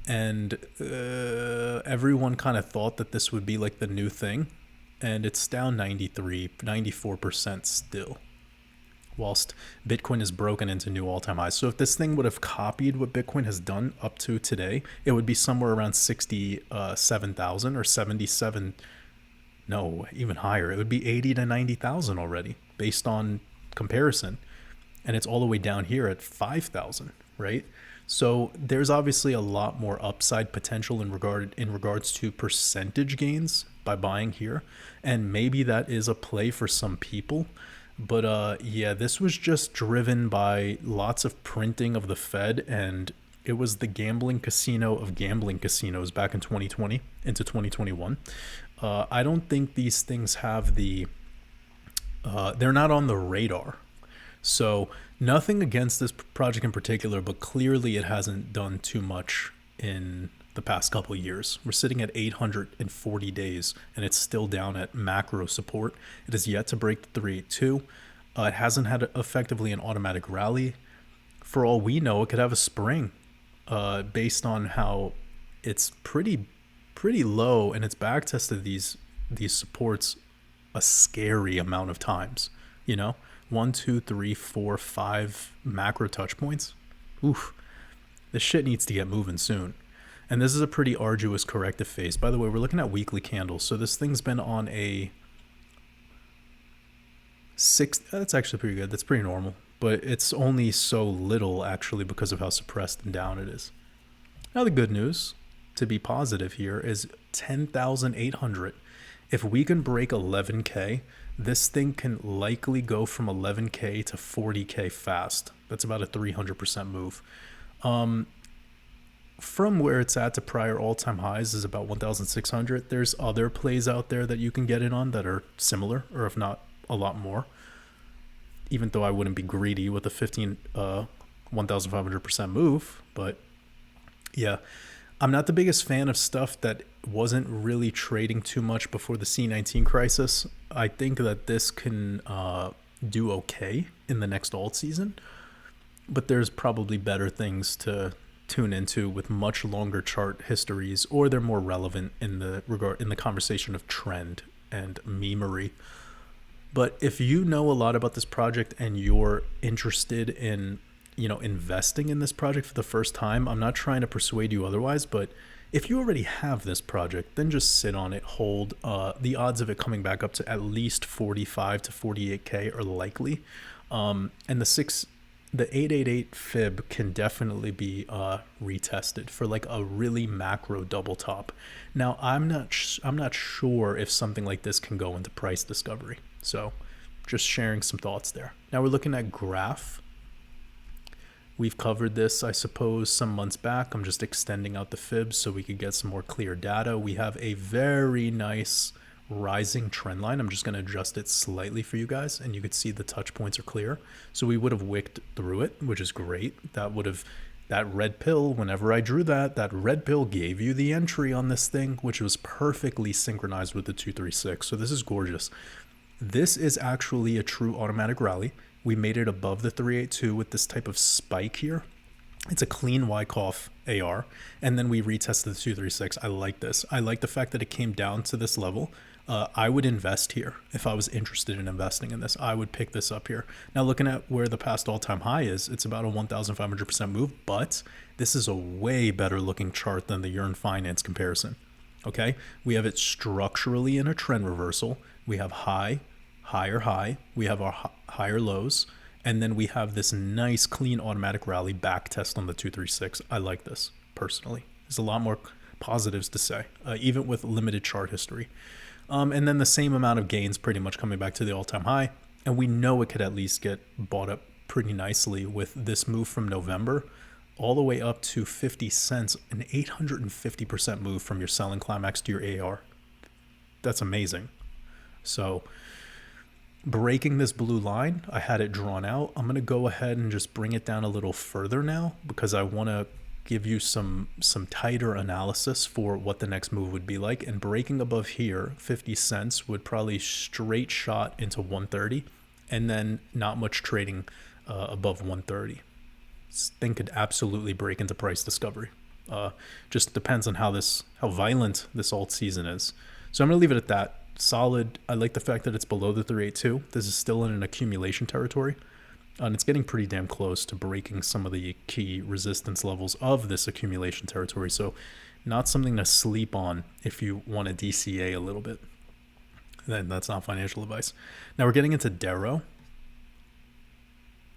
And everyone kind of thought that this would be like the new thing. And it's down 94% still, whilst Bitcoin has broken into new all-time highs. So if this thing would have copied what Bitcoin has done up to today, it would be somewhere around 67,000 or 77. No, even higher. It would be 80 to 90,000 already based on comparison. And it's all the way down here at 5,000, right? So there's obviously a lot more upside potential in regards to percentage gains by buying here. And maybe that is a play for some people. But yeah, this was just driven by lots of printing of the Fed, and it was the gambling casino of gambling casinos back in 2020 into 2021. I don't think these things have they're not on the radar. So nothing against this project in particular, but clearly it hasn't done too much in the past couple of years. We're sitting at 840 days and it's still down at macro support. It has yet to break the 382. It hasn't had effectively an automatic rally. For all we know, it could have a spring based on how it's pretty low, and it's back tested these supports a scary amount of times. 1, 2, 3, 4, 5 macro touch points. Oof, this shit needs to get moving soon. And this is a pretty arduous corrective phase. By the way, we're looking at weekly candles. So this thing's been on a 6. That's actually pretty good. That's pretty normal. But it's only so little actually because of how suppressed and down it is. Now the good news, to be positive here, is 10,800. If we can break 11K, this thing can likely go from 11K to 40K fast. That's about a 300% move. From where it's at to prior all-time highs is about 1,600. There's other plays out there that you can get in on that are similar, or if not a lot more. Even though I wouldn't be greedy with a 1,500% move. But yeah, I'm not the biggest fan of stuff that wasn't really trading too much before the C19 crisis. I think that this can do okay in the next alt season, but there's probably better things to tune into with much longer chart histories, or they're more relevant in the conversation of trend and memery. But if you know a lot about this project and you're interested in, investing in this project for the first time, I'm not trying to persuade you otherwise, but if you already have this project, then just sit on it, hold. The odds of it coming back up to at least 45 to 48K are likely. And the 888 fib can definitely be retested for like a really macro double top. Now, I'm not sure if something like this can go into price discovery. So just sharing some thoughts there. Now we're looking at graph. We've covered this, I suppose, some months back. I'm just extending out the fibs so we could get some more clear data. We have a very nice rising trend line. I'm just going to adjust it slightly for you guys, and you could see the touch points are clear. So we would have wicked through it, which is great. That red pill, whenever I drew that red pill gave you the entry on this thing, which was perfectly synchronized with the 236. So this is gorgeous. This is actually a true automatic rally. We made it above the 382 with this type of spike here. It's a clean Wyckoff AR. And then we retested the 236. I like this. I like the fact that it came down to this level. I would invest here. If I was interested in investing in this, I would pick this up here. Now, looking at where the past all-time high is, it's about a 1,500% move, but this is a way better looking chart than the Yearn Finance comparison. Okay, we have it structurally in a trend reversal. We have high, higher high, we have our higher lows, and then we have this nice clean automatic rally back test on the 236. I like this personally. There's a lot more positives to say, even with limited chart history. And then the same amount of gains pretty much coming back to the all-time high, and we know it could at least get bought up pretty nicely with this move from November all the way up to 50 cents, an 850% move from your selling climax to your AR. That's amazing. So breaking this blue line, I had it drawn out. I'm going to go ahead and just bring it down a little further now because I want to give you some tighter analysis for what the next move would be like. And breaking above here, 50 cents would probably straight shot into 130 and then not much trading above 130. This thing could absolutely break into price discovery. Just depends on how violent this alt season is. So I'm going to leave it at that. Solid. I like the fact that it's below the 382. This is still in an accumulation territory, and it's getting pretty damn close to breaking some of the key resistance levels of this accumulation territory. So not something to sleep on if you want to DCA a little bit. Then that's not financial advice. Now we're getting into Darrow.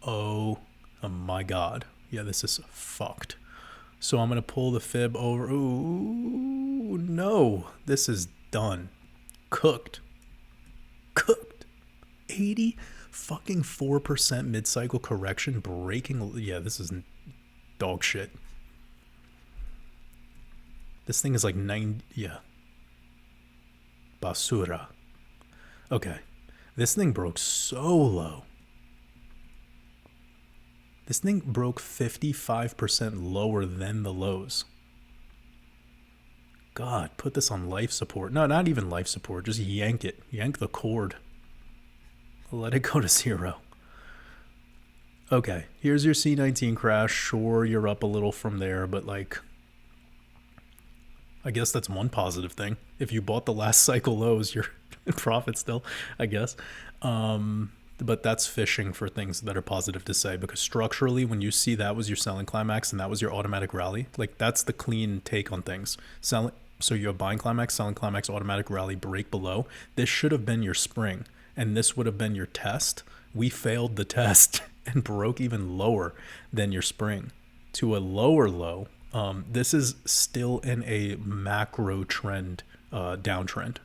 Oh my God. Yeah, this is fucked. So I'm going to pull the fib over. Ooh, no. This is done. Cooked 80 fucking 4% mid-cycle correction breaking. Yeah, this is dog shit. This thing is like 9. Yeah, basura. Okay, this thing broke so low. This thing broke 55% lower than the lows. God, put this on life support. No, not even life support. Just yank it. Yank the cord. Let it go to zero. Okay, here's your C19 crash. Sure, you're up a little from there, but like, I guess that's one positive thing. If you bought the last cycle lows, you're in profit still, I guess. But that's fishing for things that are positive to say, because structurally, when you see that was your selling climax and that was your automatic rally, like that's the clean take on things. So you have buying climax, selling climax, automatic rally, break below. This should have been your spring, and this would have been your test. We failed the test and broke even lower than your spring to a lower low. This is still in a macro trend, downtrend.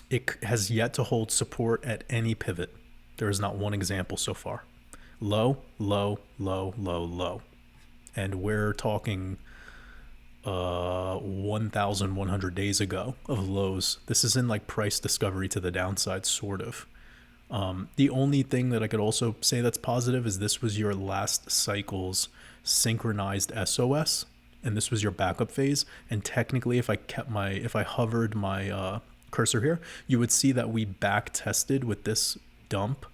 It has yet to hold support at any pivot. There is not one example so far. Low, low, low, low, low. And we're talking 1,100 days ago of lows. This is in like price discovery to the downside, sort of. The only thing that I could also say that's positive is this was your last cycle's synchronized SOS, and this was your backup phase. And technically, if I hovered my cursor here, you would see that we back tested with this dump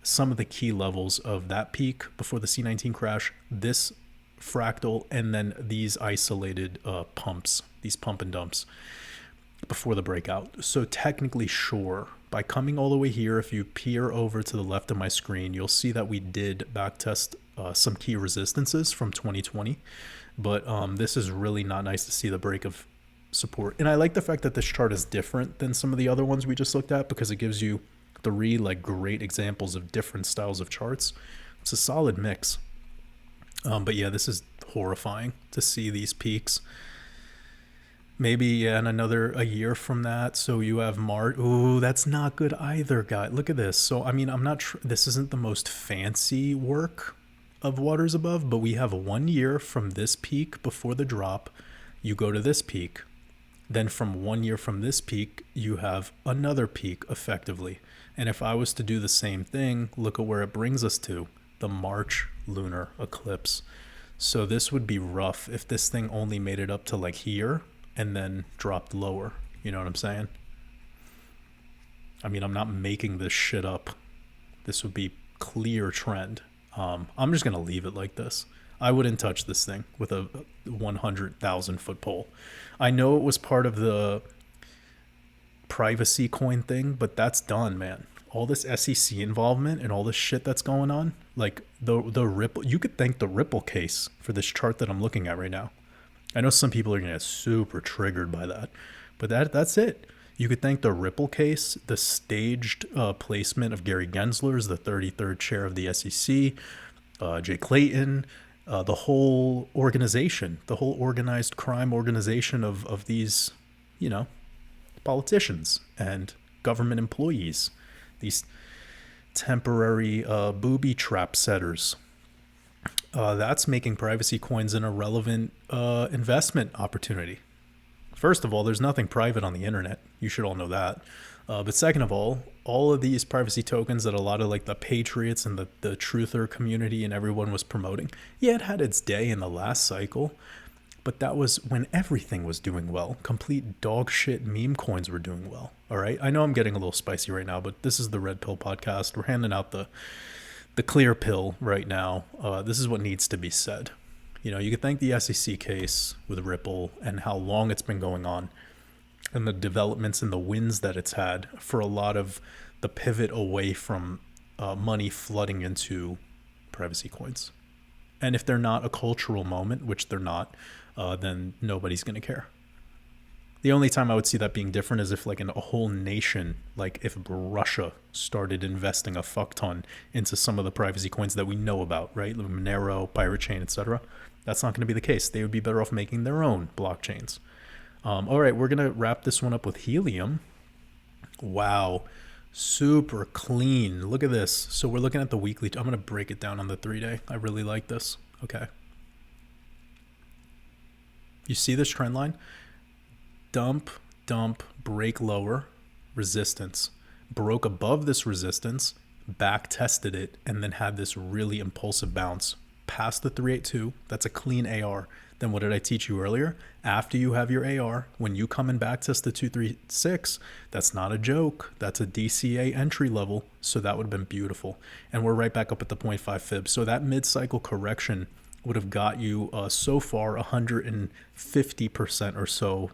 some of the key levels of that peak before the C19 crash. This fractal, and then these isolated pumps, these pump and dumps before the breakout. So technically, sure, by coming all the way here, if you peer over to the left of my screen, you'll see that we did backtest some key resistances from 2020. But this is really not nice to see the break of support. And I like the fact that this chart is different than some of the other ones we just looked at, because it gives you 3 like great examples of different styles of charts. It's a solid mix. But yeah, this is horrifying to see these peaks. Maybe in a year from that. So you have March. Ooh, that's not good either, guy. Look at this. So, I mean, I'm not this isn't the most fancy work of WatersAbove, but we have 1 year from this peak before the drop. You go to this peak. Then from 1 year from this peak, you have another peak effectively. And if I was to do the same thing, look at where it brings us to, the March lunar eclipse. So this would be rough if this thing only made it up to like here and then dropped lower. You know what I'm saying? I mean, I'm not making this shit up. This would be clear trend. I'm just going to leave it like this. I wouldn't touch this thing with a 100,000 foot pole. I know it was part of the privacy coin thing, but that's done, man. All this SEC involvement and all this shit that's going on, like the Ripple, you could thank the Ripple case for this chart that I'm looking at right now. I know some people are going to get super triggered by that, but that's it. You could thank the Ripple case, the staged placement of Gary Gensler as the 33rd chair of the SEC, Jay Clayton, the whole organization, the whole organized crime organization of these, you know, politicians and government employees, these temporary booby trap setters. That's making privacy coins an irrelevant investment opportunity. First of all, there's nothing private on the internet. You should all know that. But second of all of these privacy tokens that a lot of like the patriots and the truther community and everyone was promoting, yeah, it had its day in the last cycle, but that was when everything was doing well. Complete dog shit meme coins were doing well. All right. I know I'm getting a little spicy right now, but this is the Red Pill podcast. We're handing out the clear pill right now. This is what needs to be said. You know, you could thank the SEC case with Ripple and how long it's been going on and the developments and the wins that it's had for a lot of the pivot away from money flooding into privacy coins. And if they're not a cultural moment, which they're not, then nobody's going to care. The only time I would see that being different is if like in a whole nation, like if Russia started investing a fuck ton into some of the privacy coins that we know about, right? Monero, Pirate Chain, etc. That's not going to be the case. They would be better off making their own blockchains. All right, we're going to wrap this one up with Helium. Wow, super clean. Look at this. So we're looking at the weekly. I'm going to break it down on the 3-day. I really like this. Okay. You see this trend line? Dump, break lower, resistance. Broke above this resistance, back tested it, and then had this really impulsive bounce past the 382. That's a clean AR. Then what did I teach you earlier? After you have your AR, when you come and back test the 236, that's not a joke. That's a DCA entry level. So that would have been beautiful. And we're right back up at the 0.5 fib. So that mid-cycle correction would have got you so far 150% or so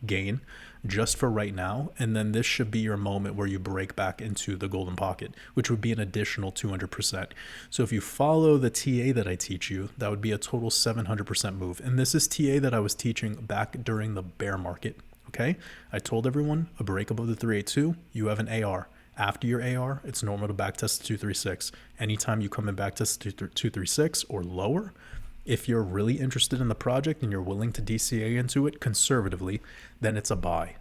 gain just for right now. And then this should be your moment where you break back into the golden pocket, which would be an additional 200%. So if you follow the TA that I teach you, that would be a total 700% move. And this is TA that I was teaching back during the bear market. Okay. I told everyone a break above the 382, you have an AR. After your AR, it's normal to backtest the 236. Anytime you come and backtest the 236 or lower, if you're really interested in the project and you're willing to DCA into it conservatively, then it's a buy.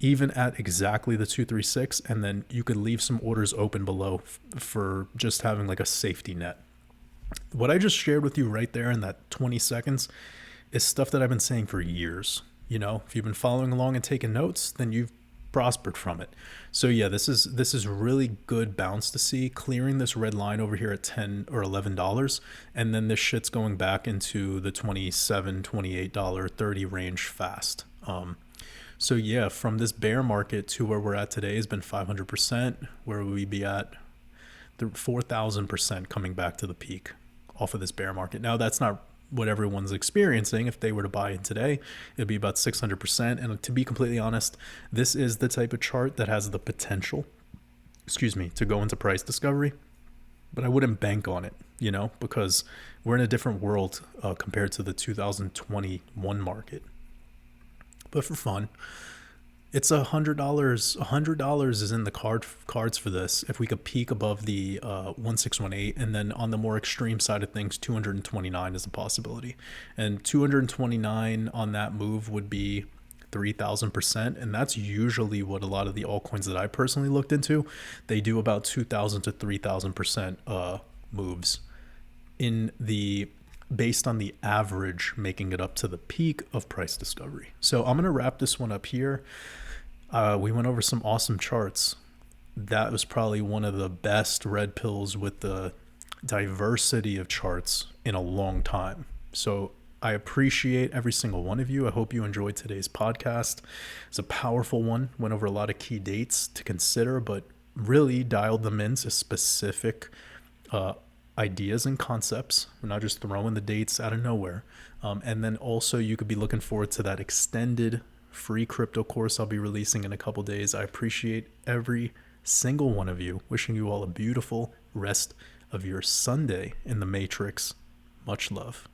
Even at exactly the 236, and then you could leave some orders open below for just having like a safety net. What I just shared with you right there in that 20 seconds is stuff that I've been saying for years. You know, if you've been following along and taking notes, then you've prospered from it. So yeah, this is really good bounce to see, clearing this red line over here at $10 or $11, and then this shit's going back into the $27, $28, 30 range fast. So yeah, from this bear market to where we're at today has been 500%. Where would we be at? The 4,000% coming back to the peak off of this bear market. Now that's not what everyone's experiencing. If they were to buy in today, it'd be about 600%. And to be completely honest, this is the type of chart that has the potential, to go into price discovery, but I wouldn't bank on it, because we're in a different world compared to the 2021 market. But for fun, it's $100. $100 is in the cards for this. If we could peak above the 1618, and then on the more extreme side of things, 229 is a possibility. And 229 on that move would be 3,000%, and that's usually what a lot of the altcoins that I personally looked into, they do about 2,000 to 3,000% moves based on the average, making it up to the peak of price discovery. So I'm going to wrap this one up here. We went over some awesome charts. That was probably one of the best red pills with the diversity of charts in a long time. So I appreciate every single one of you. I hope you enjoyed today's podcast. It's a powerful one. Went over a lot of key dates to consider, but really dialed them into specific ideas and concepts. We're not just throwing the dates out of nowhere. And then also you could be looking forward to that extended free crypto course I'll be releasing in a couple days. I appreciate every single one of you. Wishing you all a beautiful rest of your Sunday in the Matrix. Much love.